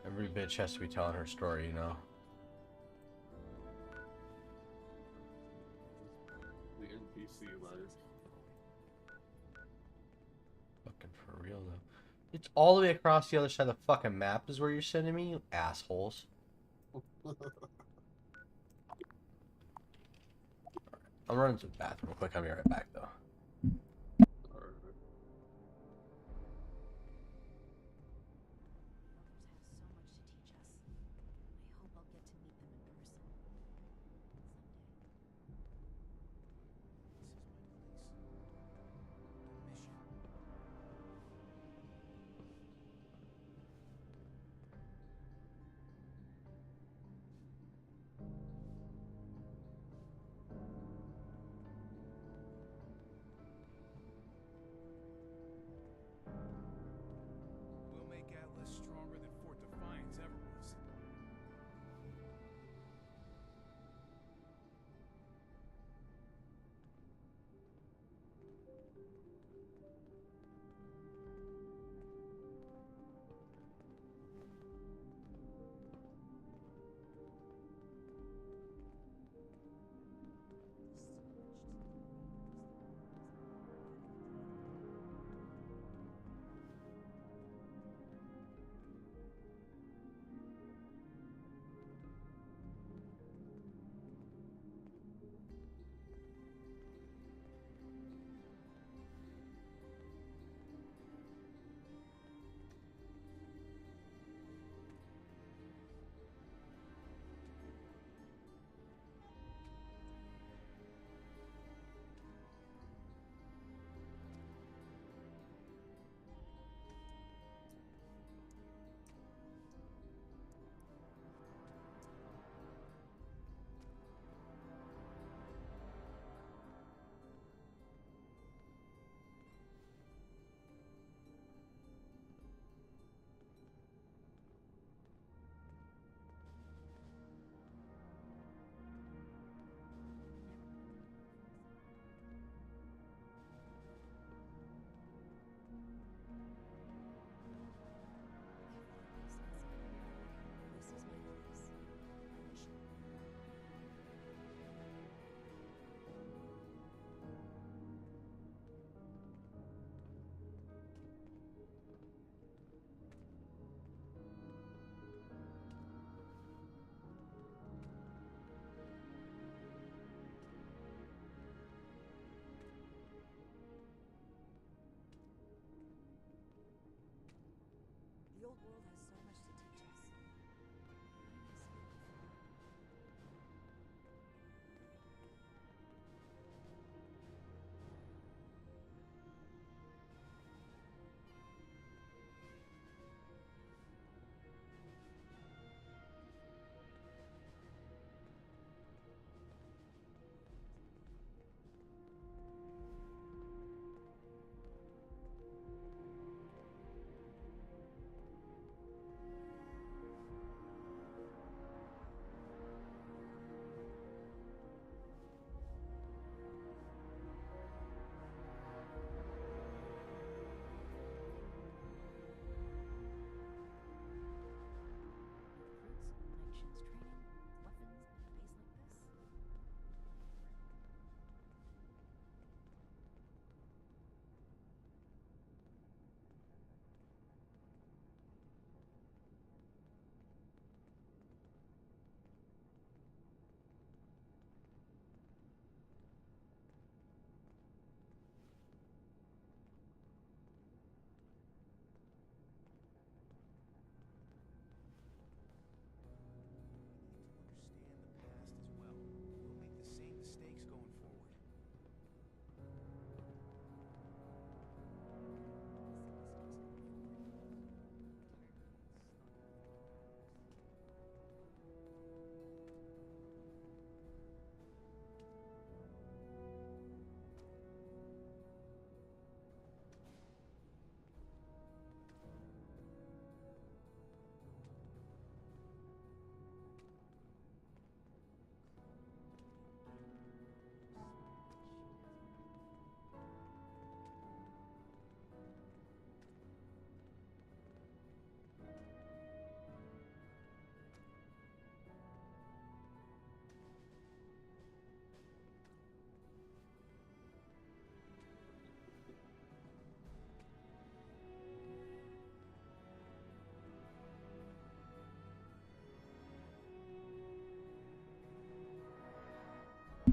Every bitch has to be telling her story, you know? The NPC life. Fucking for real, though. It's all the way across the other side of the fucking map is where you're sending me, you assholes. I'm running to the bathroom real quick. I'll be right back, though.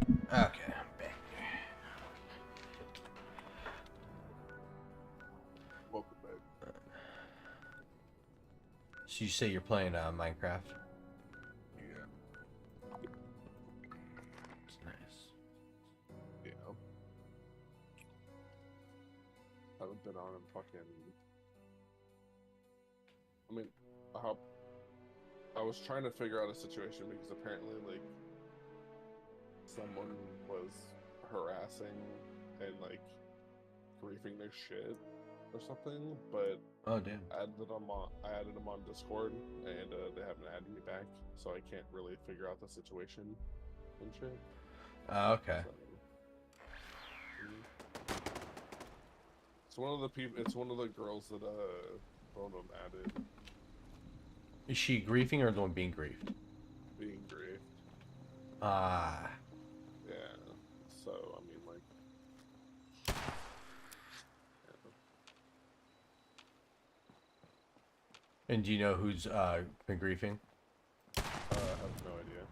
Okay, I'm back. Welcome back. So you say you're playing Minecraft? Yeah. It's nice. Yeah. Haven't been on in fucking. I mean, I was trying to figure out a situation because apparently, like, someone was harassing and like griefing their shit or something, but oh damn, I added them on Discord, and they haven't added me back, so I can't really figure out the situation and shit. Okay. It's one of the people. It's one of the girls that Bonum added. Is she griefing or the one being griefed? Being grieved. Ah. Yeah. So I mean, like. And do you know who's been griefing? I have no idea.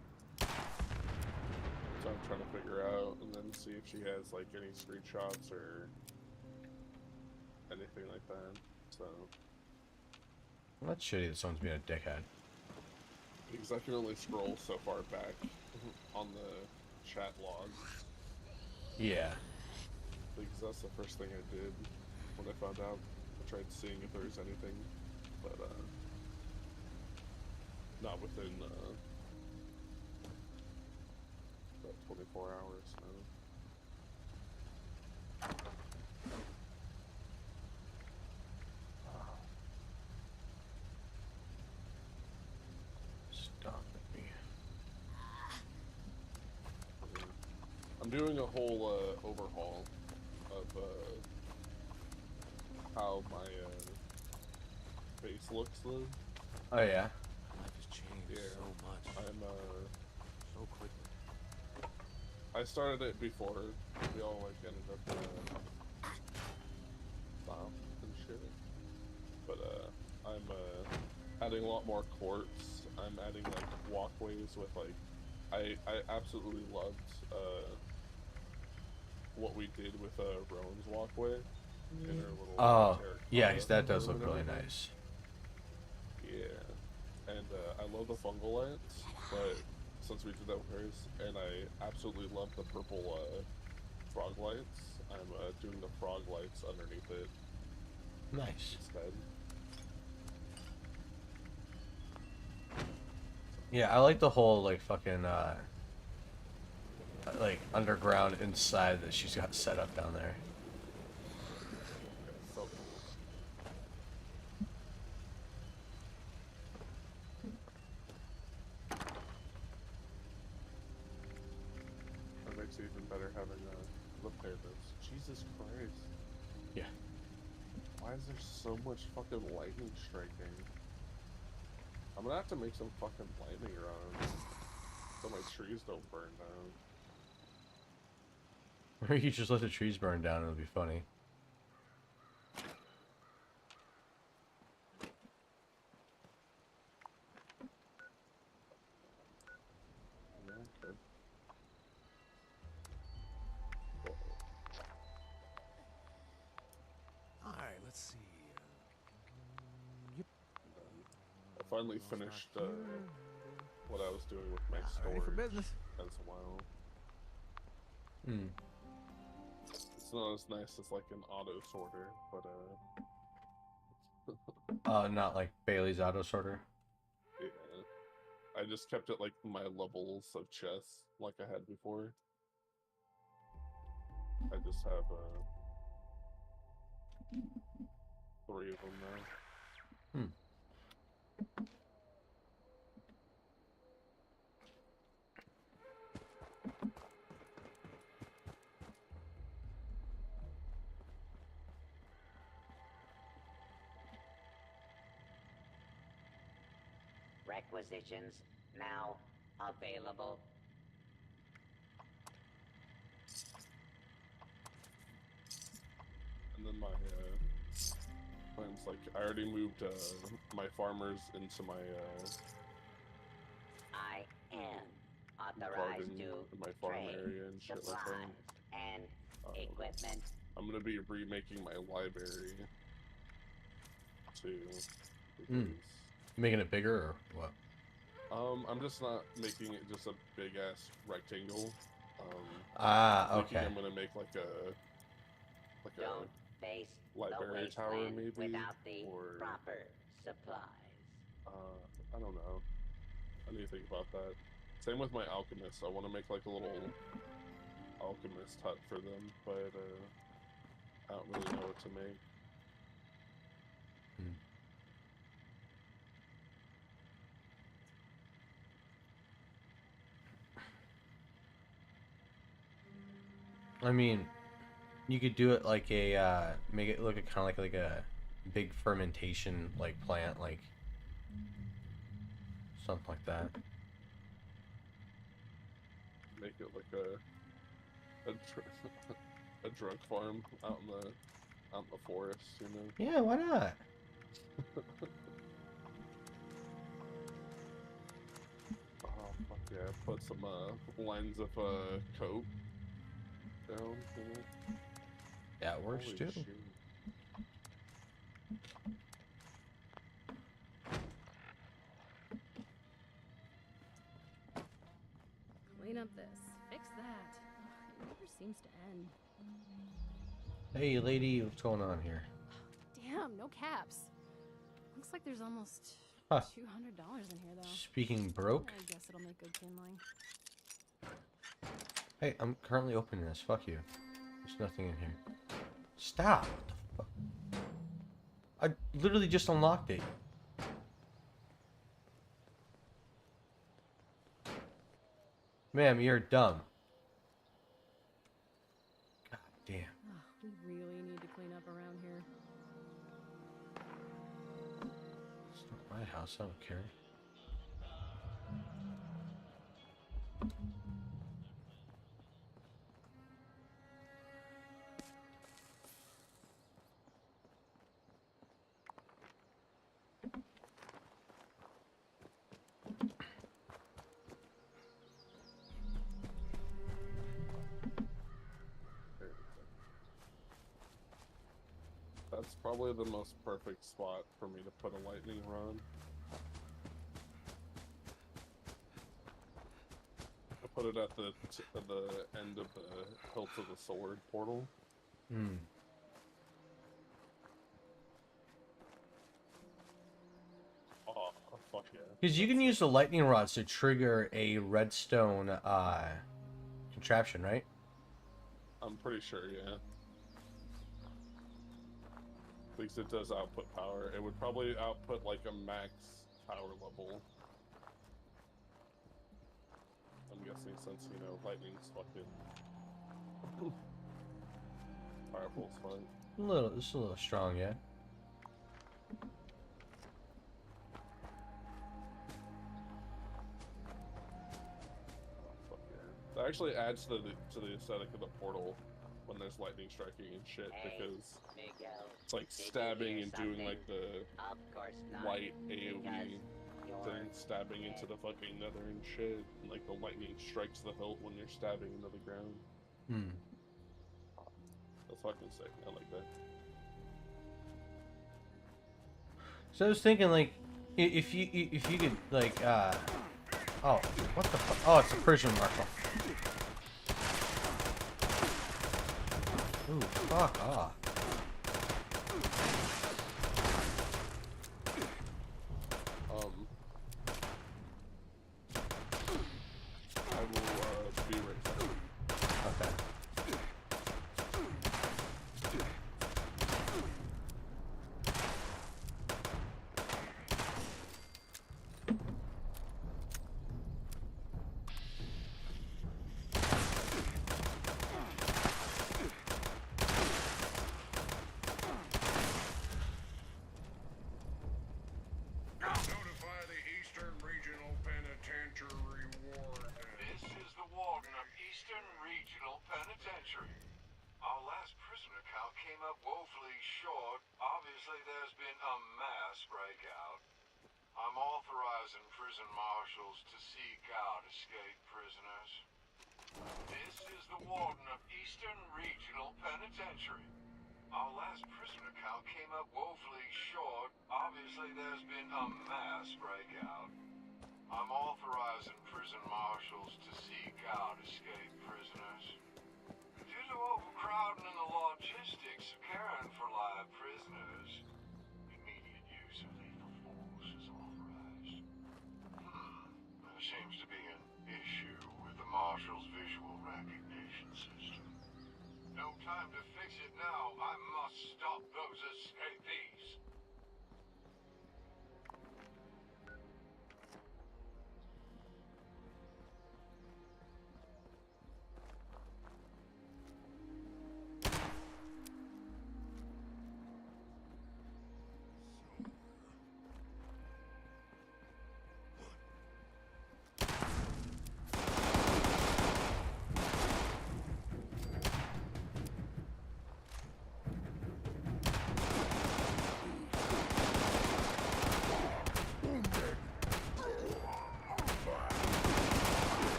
So I'm trying to figure out and then see if she has like any screenshots or anything like that. So. Well, that's shitty that someone's being a dickhead. Because I can only scroll so far back on the chat log. Yeah. Because that's the first thing I did when I found out. I tried seeing if there was anything, but not within about 24 hours. No. Stop me. I'm doing a whole overhaul of how my face looks though. Oh yeah. Life has changed so much. I'm so quickly. I started it before we all like ended up wow and shit. But I'm adding a lot more courts. I'm adding like walkways with like I absolutely loved what we did with Rowan's walkway in her little Oh yeah, terracotta that does look and really everything. nice. Yeah, and I love the fungal lights, but since we did that with hers, and I absolutely love the purple frog lights, I'm doing the frog lights underneath it. Nice. Instead. Yeah, I like the whole like fucking like underground inside that she's got set up down there. So cool. That makes it even better having the pyramids. Jesus Christ. Yeah. Why is there so much fucking lightning striking? I'm gonna have to make some fucking lightning rods so my trees don't burn down. Or you just let the trees burn down, it'll be funny. Yeah, okay. Alright, let's see. Yep. I finally finished what I was doing with my Ready for storage. business. That's a while. Hmm. It's not as nice as like an auto sorter, but Not like Bailey's auto sorter. yeah. I just kept it like my levels of chess like I had before. I just have 3 of them now. Hmm. Requisitions now available. And then my plans, like, I already moved my farmers into my I am Authorized garden to in my farm trade area and shit like supplies that. and equipment. I'm gonna be remaking my library too. Hmm. Making it bigger or what? I'm just not making it just a big ass rectangle. Okay. I'm gonna make like a Don't face library the tower wasteland maybe, without the or proper supplies. I don't know. I need to think about that. Same with my alchemist. I want to make like a little alchemist hut for them, but I don't really know what to make. I mean, you could do it like a make it look kind of like a big fermentation like plant, like something like that. Make it like a drug farm out in the forest, you know? Yeah, why not? Oh fuck yeah! Put some lines of coat down, you know? That works Holy too. shit. Clean up this, fix that. It never seems to end. Hey lady, what's going on here? Damn, no caps. Looks like there's almost Huh. $200 in here, though. Speaking broke? I guess it'll make good kindling. Hey, I'm currently opening this. Fuck you. There's nothing in here. Stop! What the fuck? I literally just unlocked it. Ma'am, you're dumb. God damn. Oh, we really need to clean up around here. It's not my house, I don't care. That's probably the most perfect spot for me to put a lightning rod. I put it at the end of the hilt of the sword portal. Hmm. Oh, fuck yeah. Because you can use the lightning rods to trigger a redstone contraption, right? I'm pretty sure, yeah. At least it does output power. It would probably output like a max power level. I'm guessing since, you know, lightning's fucking powerful as fuck. It's a little strong, yeah. Fuck yeah. That actually adds to the aesthetic of the portal when there's lightning striking and shit, because it's like stabbing and doing like the light AoE thing, stabbing into the fucking nether and shit, and like the lightning strikes the hilt when you're stabbing into the ground. Hmm. That's fucking sick. I like that. So I was thinking, like, if you could, like, oh, what the fuck? Oh, it's a prison marshal. Ooh, fuck off. I will be right back. Okay. Notify the Eastern Regional Penitentiary Warden. This is the Warden of Eastern Regional Penitentiary. Our last prisoner count came up woefully short. Obviously, there's been a mass breakout. I'm authorizing prison marshals to seek out escaped prisoners. This is the warden of Eastern Regional Penitentiary. Our last prisoner count came up woefully short. Obviously, there's been a mass breakout. I'm authorizing prison marshals to seek out escaped prisoners. Due to overcrowding and the logistics of caring for live prisoners, immediate use of lethal force is authorized. There seems to be an issue with the marshal's visual recognition system. No time to fix it now. I must stop those escapees.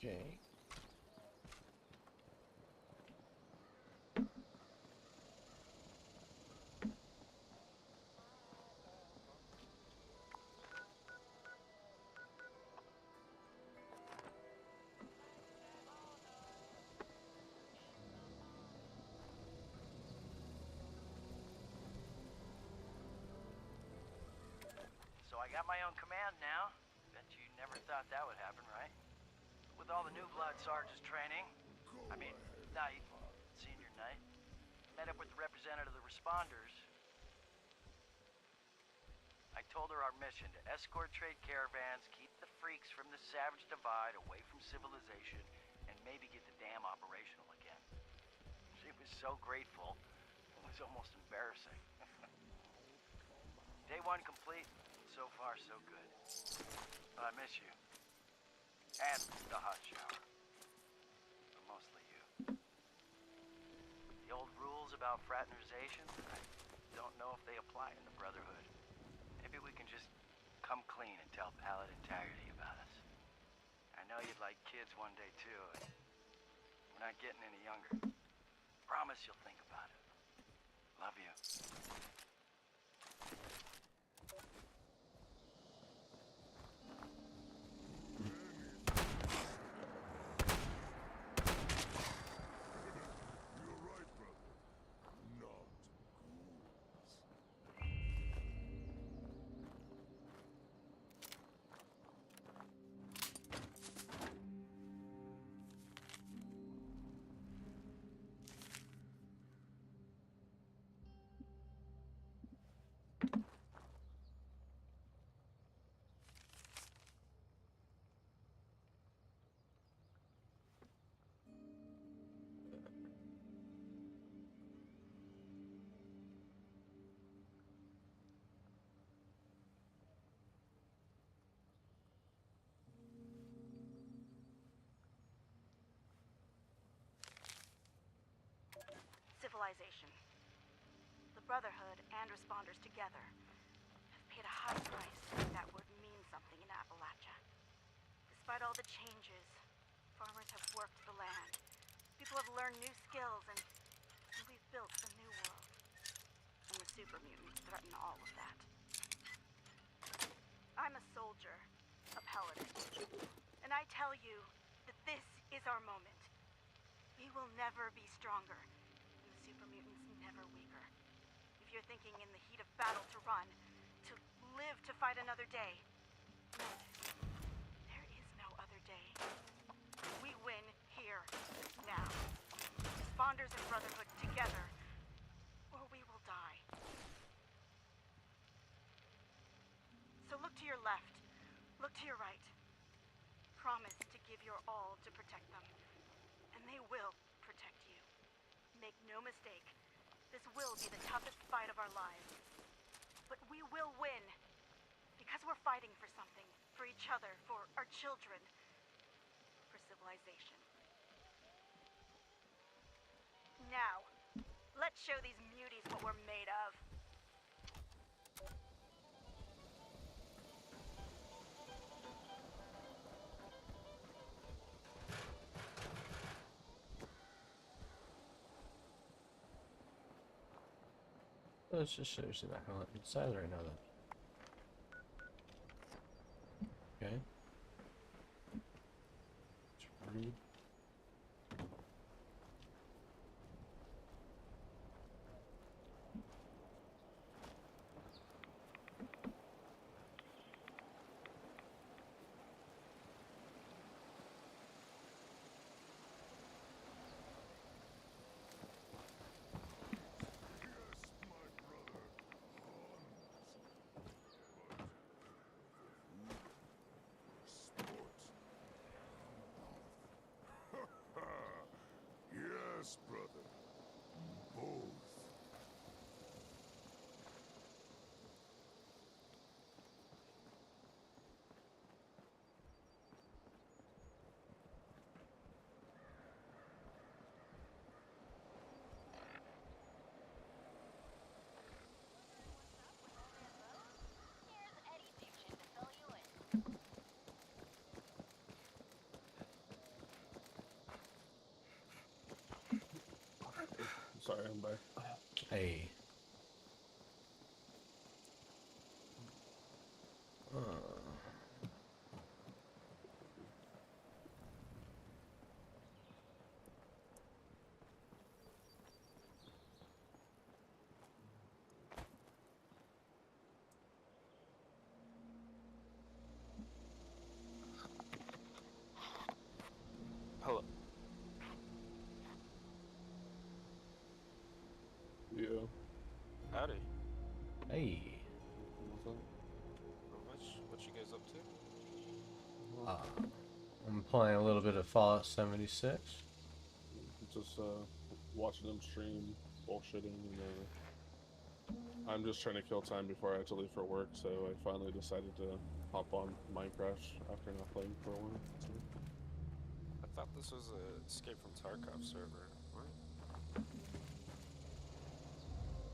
Okay. So I got my own command now. Bet you never thought that would happen, right? With all the new blood sergeants training, night, senior night, met up with the representative of the responders. I told her our mission to escort trade caravans, keep the freaks from the Savage Divide away from civilization, and maybe get the dam operational again. She was so grateful, it was almost embarrassing. Day one complete, so far so good. But I miss you. And the hot shower. But mostly you. The old rules about fraternization, I don't know if they apply in the Brotherhood. Maybe we can just come clean and tell Paladin Taggarty about us. I know you'd like kids one day too, and we're not getting any younger. Promise you'll think about it. Love you. Civilization. The Brotherhood and responders together have paid a high price to make that word mean something in Appalachia. Despite all the changes, farmers have worked the will have learned new skills, and we've built a new world. And the super mutants threaten all of that. I'm a soldier, a paladin. And I tell you that this is our moment. We will never be stronger, and the super mutants never weaker. If you're thinking in the heat of battle to run, to live to fight another day, there is no other day. We win here, now. Responders and Brotherhood together, or we will die. So look to your left, look to your right. Promise to give your all to protect them, and they will protect you. Make no mistake, this will be the toughest fight of our lives. But we will win, because we're fighting for something, for each other, for our children, for civilization. Now, let's show these muties what we're made of. Let's just show you that. Hold on. It's silent right now, then. Okay. Let's read. Yes, brother. Both. Sorry, I'm back. Hey. Hello. Yeah. Howdy. Hey. What's up? What you guys up to? I'm playing a little bit of Fallout 76. Just watching them stream, bullshitting, and I'm just trying to kill time before I have to leave for work, so I finally decided to hop on Minecraft after not playing for a while. So. I thought this was a Escape from Tarkov server. What?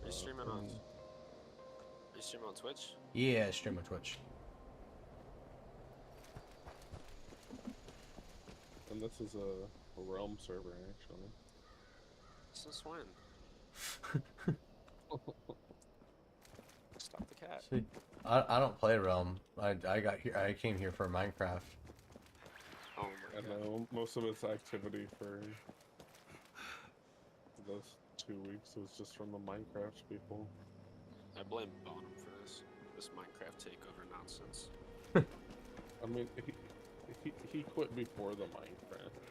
Are you streaming on? Are you streaming on Twitch? Yeah, I stream on Twitch. And this is a Realm server, actually. Since when? Stop the cat. See, I don't play Realm. I got here. I came here for Minecraft. Oh my I god. know most of its activity for those 2 weeks was just from the Minecraft people. I blame Bonham for this Minecraft takeover nonsense. I mean, he quit before the Minecraft.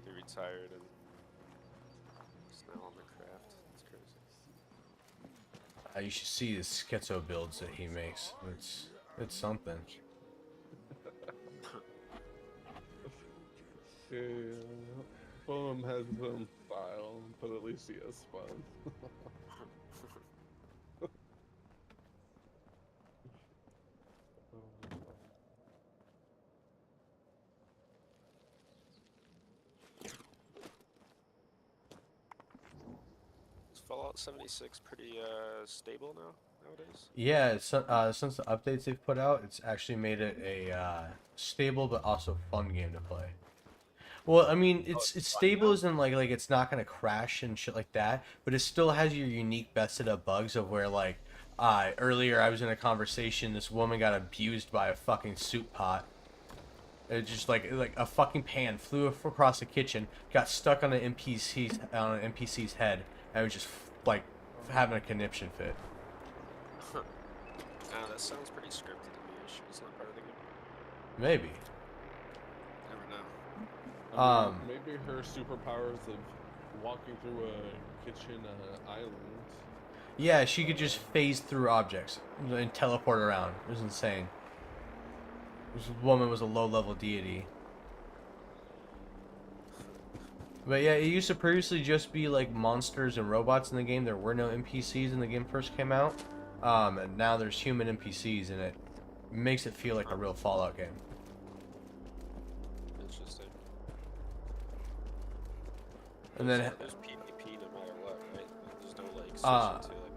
He retired and is now on the craft. It's crazy. You should see the schizo builds that he makes. It's something. Yeah, Boom has his own style, but at least he has fun. Is Fallout 76 pretty stable now nowadays? Yeah, since the updates they've put out, it's actually made it a stable but also fun game to play. Well, I mean, it's stable as in like it's not gonna crash and shit like that, but it still has your unique bested up bugs of where like earlier I was in a conversation, this woman got abused by a fucking soup pot. It just like a fucking pan flew across the kitchen, got stuck on an NPC's head, and was just like having a conniption fit. Huh. That sounds pretty scripted to me. It's not part of the game. Maybe. Never know. I mean, maybe her superpowers of walking through a kitchen island. Yeah, she could just phase through objects and teleport around. It was insane. This woman was a low-level deity. But yeah, it used to previously just be like monsters and robots in the game. There were no NPCs when the game first came out. And now there's human NPCs, and it makes it feel like a real Fallout game. Interesting. And then there's PvP no matter what, right? There's no like switching to like.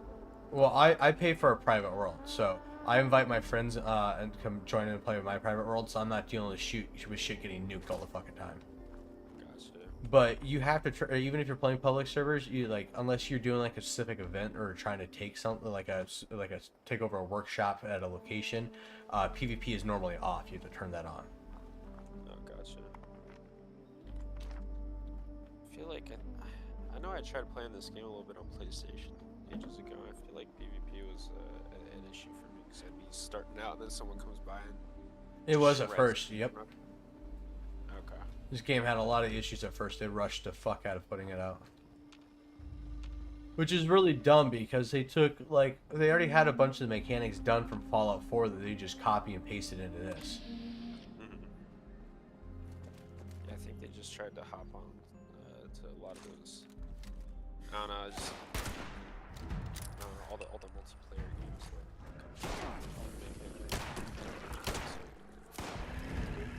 well, I pay for a private world, so I invite my friends and come join in and play with my private world, so I'm not dealing with shit getting nuked all the fucking time. Gotcha. But you have to even if you're playing public servers, you like unless you're doing like a specific event or trying to take something like a take over a workshop at a location, PvP is normally off. You have to turn that on. Oh, gotcha. I feel like I know I tried playing this game a little bit on PlayStation ages ago. I feel like PvP was an issue for me because I'd be starting out and then someone comes by and It was at shreds first. me. Yep. Okay. This game had a lot of issues at first. They rushed the fuck out of putting it out. Which is really dumb because they took, like, they already had a bunch of the mechanics done from Fallout 4 that they just copy and pasted into this. Yeah, I think they just tried to hop on to a lot of those. I don't know, just all the multiplayer games.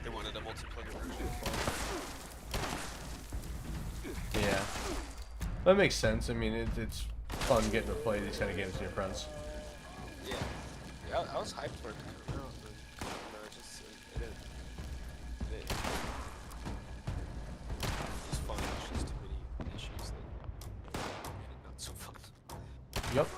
They wanted a multiplayer version. Yeah. That makes sense. I mean, it's fun getting to play these kind of games with your friends. Yeah. Yeah, I was hyped for it to come out, but it didn't. It's fun, it's just too many issues that made it not so fun. Yep.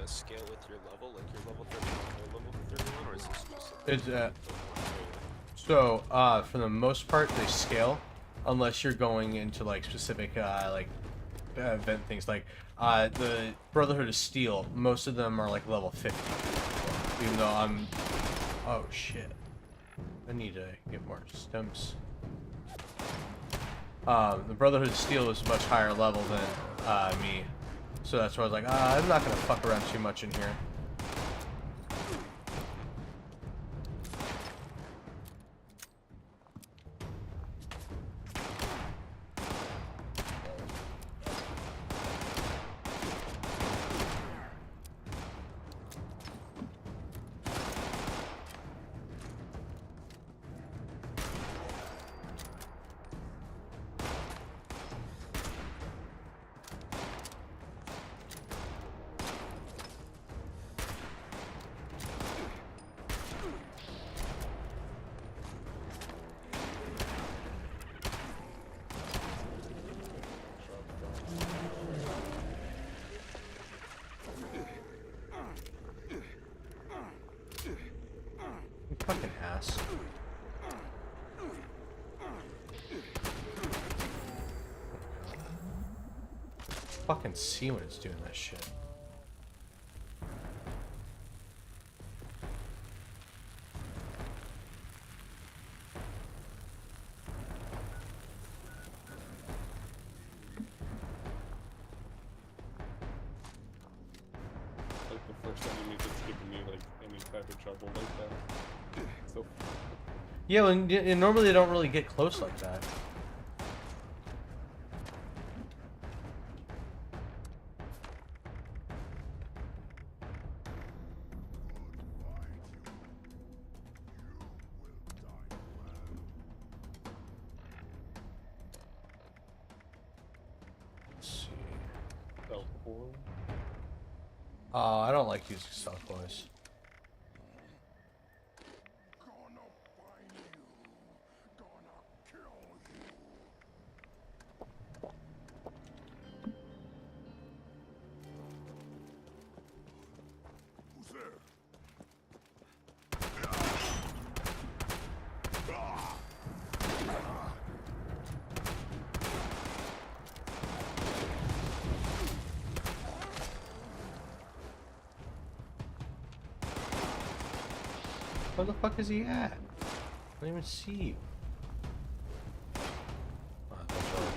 Scale with your level, like your level 31 or level 31, or is this just It's so for the most part they scale, unless you're going into like specific event things like the Brotherhood of Steel. Most of them are like level 50, even though I'm. Oh shit! I need to get more stems. The Brotherhood of Steel is much higher level than me. So that's why I was like, I'm not gonna fuck around too much in here. Fucking ass. Fucking see when it's doing that shit. first enemy that's given me like any type of trouble like that. So Yeah, and normally they don't really get close like that. I don't like using stealth boys. Where the fuck is he at? I don't even see you. Oh, that's right.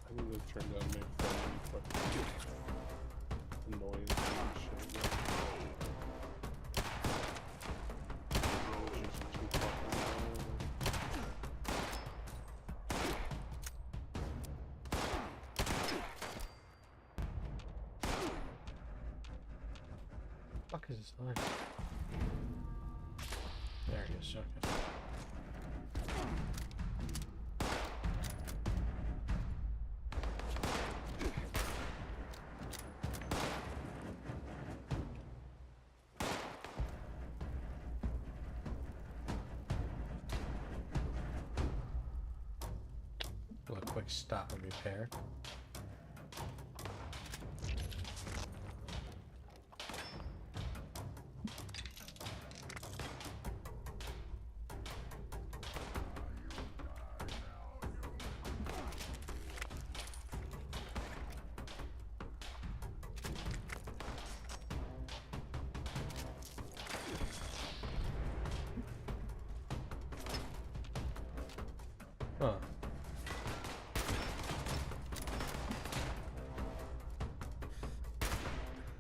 I need to turn down my phone fucking noise and shit. Fuck is this on? There it is. Okay. Do a quick stop and repair. Huh.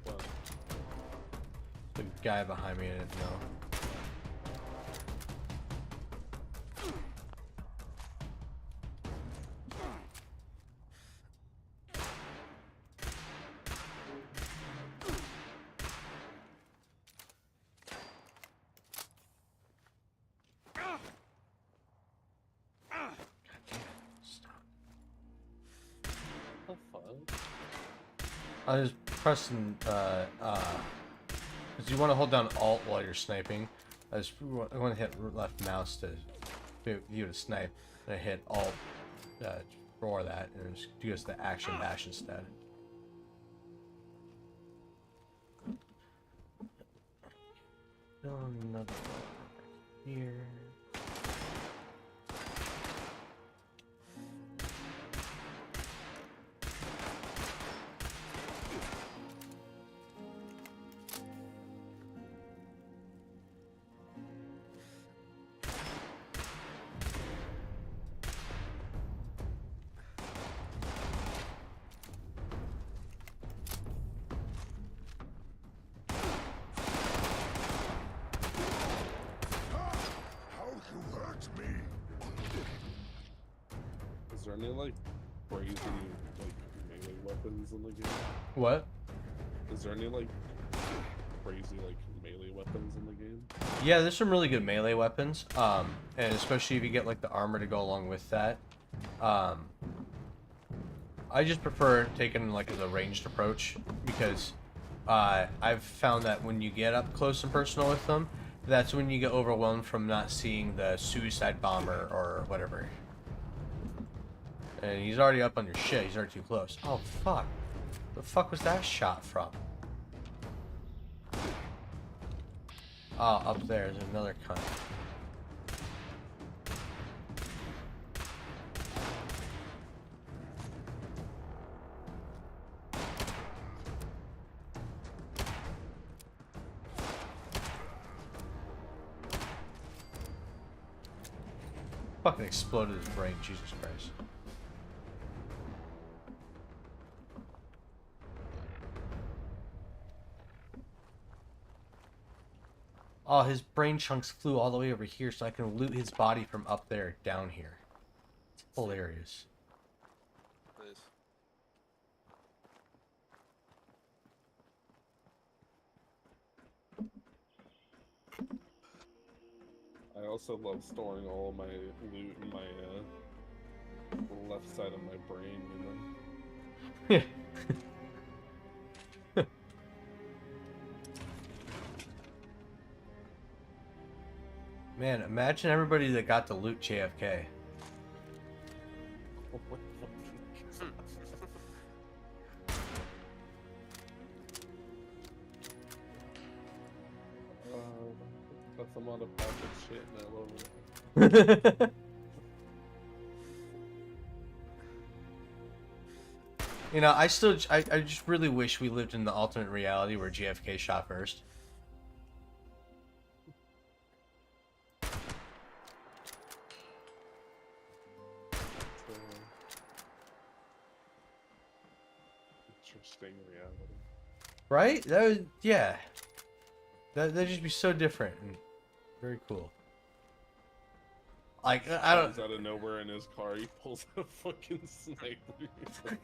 Well, the guy behind me, I didn't know. I was pressing, because you want to hold down Alt while you're sniping. I want to hit left mouse to view to snipe, and I hit Alt for that, and it just gives the action dash instead. Another one here. there any like crazy like melee weapons in the game? What? Is there any like crazy like melee weapons in the game? Yeah, there's some really good melee weapons. And especially if you get like the armor to go along with that. I just prefer taking like as a ranged approach because I've found that when you get up close and personal with them, that's when you get overwhelmed from not seeing the suicide bomber or whatever. And he's already up on your shit. He's already too close. Oh fuck! The fuck was that shot from? Oh, up there. There's another cunt. Fucking exploded his brain, Jesus Christ. Oh, his brain chunks flew all the way over here so I can loot his body from up there down here. It's hilarious. Nice. I also love storing all of my loot in my left side of my brain, you know? Man, imagine everybody that got to loot JFK. That's a lot of passive shit and I love it. You know, I just really wish we lived in the alternate reality where JFK shot first. Interesting reality. Right? That would, yeah. That'd just be so different and very cool. Like, I don't... Comes out of nowhere in his car, he pulls a fucking sniper.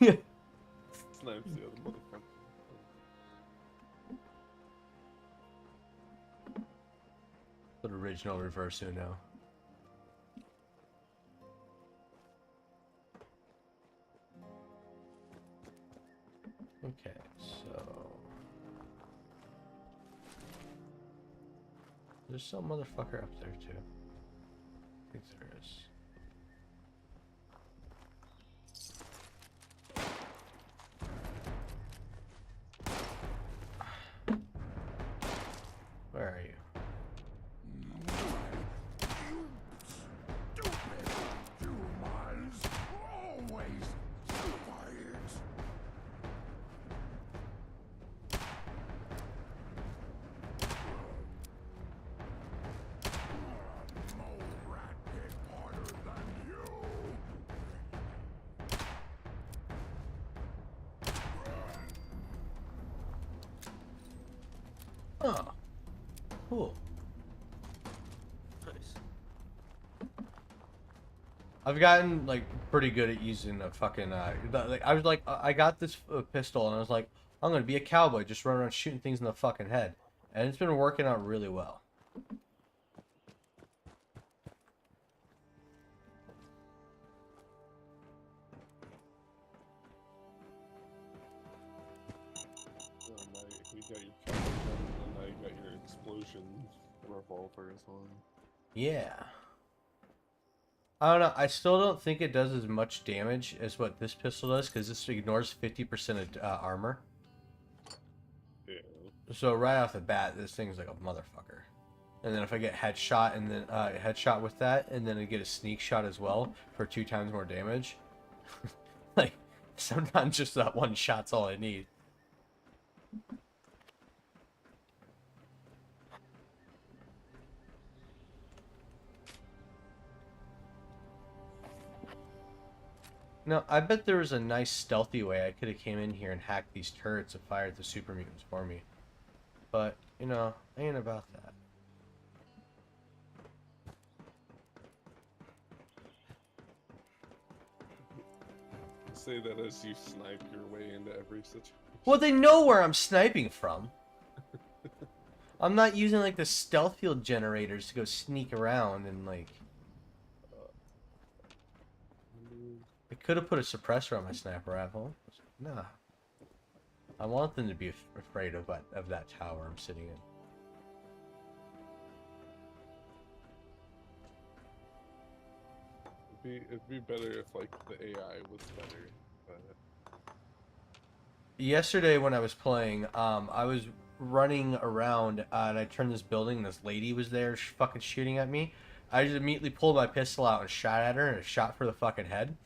Yeah. Snipes the other motherfucker. The original Reverse Uno. Okay, so... There's some motherfucker up there, too. I think there is. Where are you? Oh, cool. Nice. I've gotten like pretty good at using a fucking like I was like I got this pistol and I was like I'm gonna be a cowboy, just run around shooting things in the fucking head, and it's been working out really well. You got your cowboy gun, and now you got your explosion revolver as well. Yeah. I don't know. I still don't think it does as much damage as what this pistol does because this ignores 50% of armor. Yeah. So right off the bat, this thing's like a motherfucker. And then if I get headshot and then headshot with that, and then I get a sneak shot as well for 2 times more damage, like sometimes just that one shot's all I need. No, I bet there was a nice stealthy way I could have came in here and hacked these turrets and fired the super mutants for me. But, you know, I ain't about that. say that as you snipe your way into every situation. Well, they know where I'm sniping from. I'm not using like the stealth field generators to go sneak around and like. I could have put a suppressor on my sniper rifle. Nah. I want them to be afraid of that tower I'm sitting in. It'd be better if like the AI was better. But... Yesterday when I was playing, I was running around and I turned this building and this lady was there fucking shooting at me. I just immediately pulled my pistol out and shot at her, and it shot for the fucking head.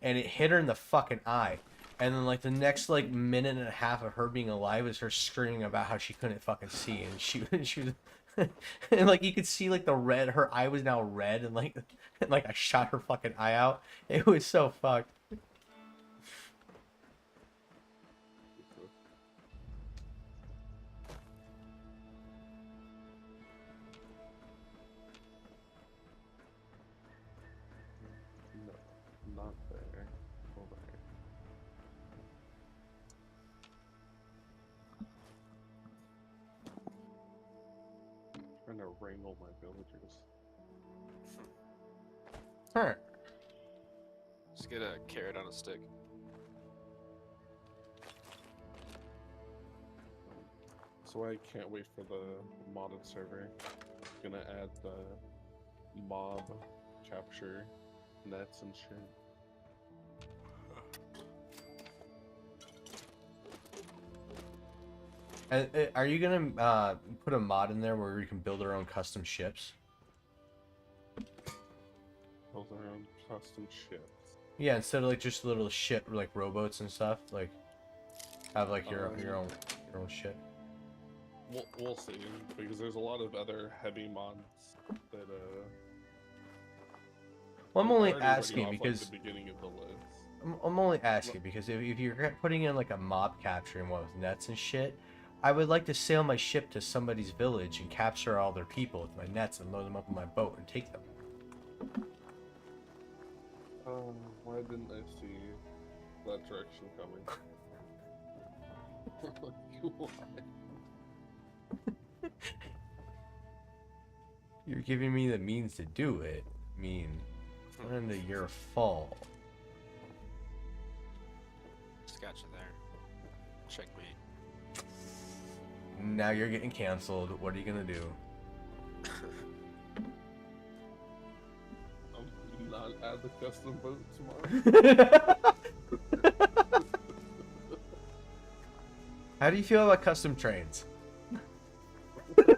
And it hit her in the fucking eye. And then like the next like minute and a half of her being alive is her screaming about how she couldn't fucking see, and she was and like you could see like the red, her eye was now red, and like I shot her fucking eye out. It was so fucked. Not there. Over here. Trying to wrangle my villagers. Huh. Just get a carrot on a stick. So I can't wait for the modded server. Gonna add the mob capture nets and shit. Are you gonna put a mod in there where we can build our own custom ships? Build our own custom ships. Yeah, instead of like just little ship like rowboats and stuff, like have like your own ship. We'll see, because there's a lot of other heavy mods that Well, I'm only already asking ready off, because like, the beginning of the list. I'm only asking because if you're putting in like a mob capturing one with nets and shit, I would like to sail my ship to somebody's village and capture all their people with my nets and load them up on my boat and take them. Why didn't I see that direction coming? Why? You're giving me the means to do it. I mean, under your fault. Just got you there. Checkmate. Now you're getting canceled. What are you gonna do? Not add the custom boat tomorrow. How do you feel about custom trains? Dude,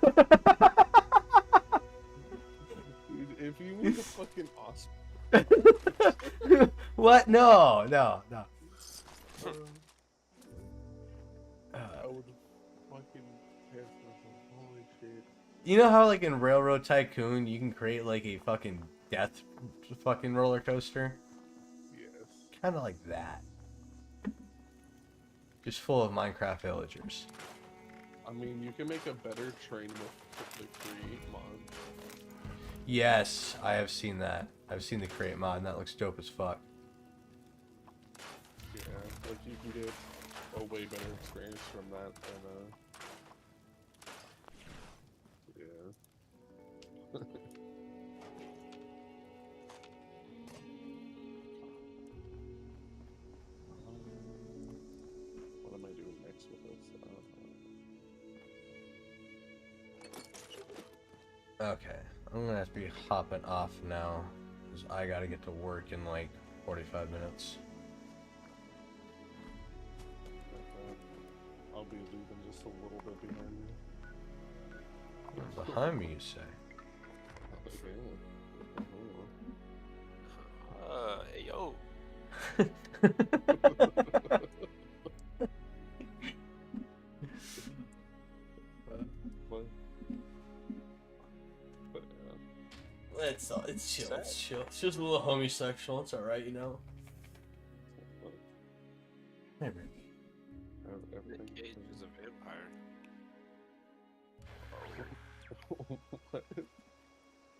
if you make a fucking awesome. What? No. I would fucking pay for some holy shit. You know how like in Railroad Tycoon you can create like a fucking death fucking roller coaster? Yes. Kind of like that. Just full of Minecraft villagers. I mean, you can make a better train with the create mod. Yes, I have seen that. I've seen the create mod and that looks dope as fuck. Yeah, like you can get a way better experience from that than yeah. What am I doing next with this? Okay, I'm gonna have to be hopping off now because I gotta get to work in like 45 minutes. I'll be leaving just a little bit behind you. Behind me, you say? Hey, yo. It's chill. It's chill. It's just a little homosexual. It's alright, you know. Hey, man. Nick Cage is a vampire. What?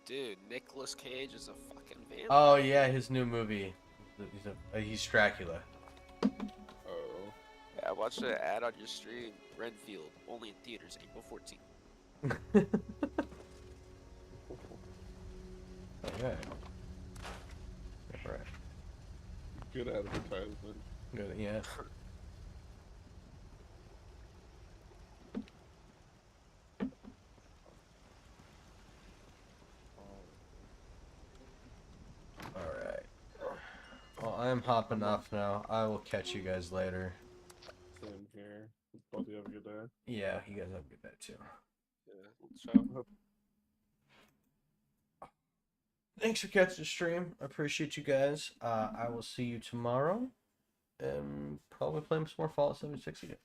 Dude, Nicolas Cage is a fucking vampire. Oh yeah, his new movie. He's Dracula. watched an ad on your stream. Renfield, only in theaters April 14th. Okay. Alright. Good advertisement. Good, yeah. Alright. Well, I am hopping off now. I will catch you guys later. Same here. Hope you have a good day. Yeah, you guys have a good day too. Yeah, ciao. Thanks for catching the stream. I appreciate you guys. I will see you tomorrow. And probably playing some more Fallout 76 again.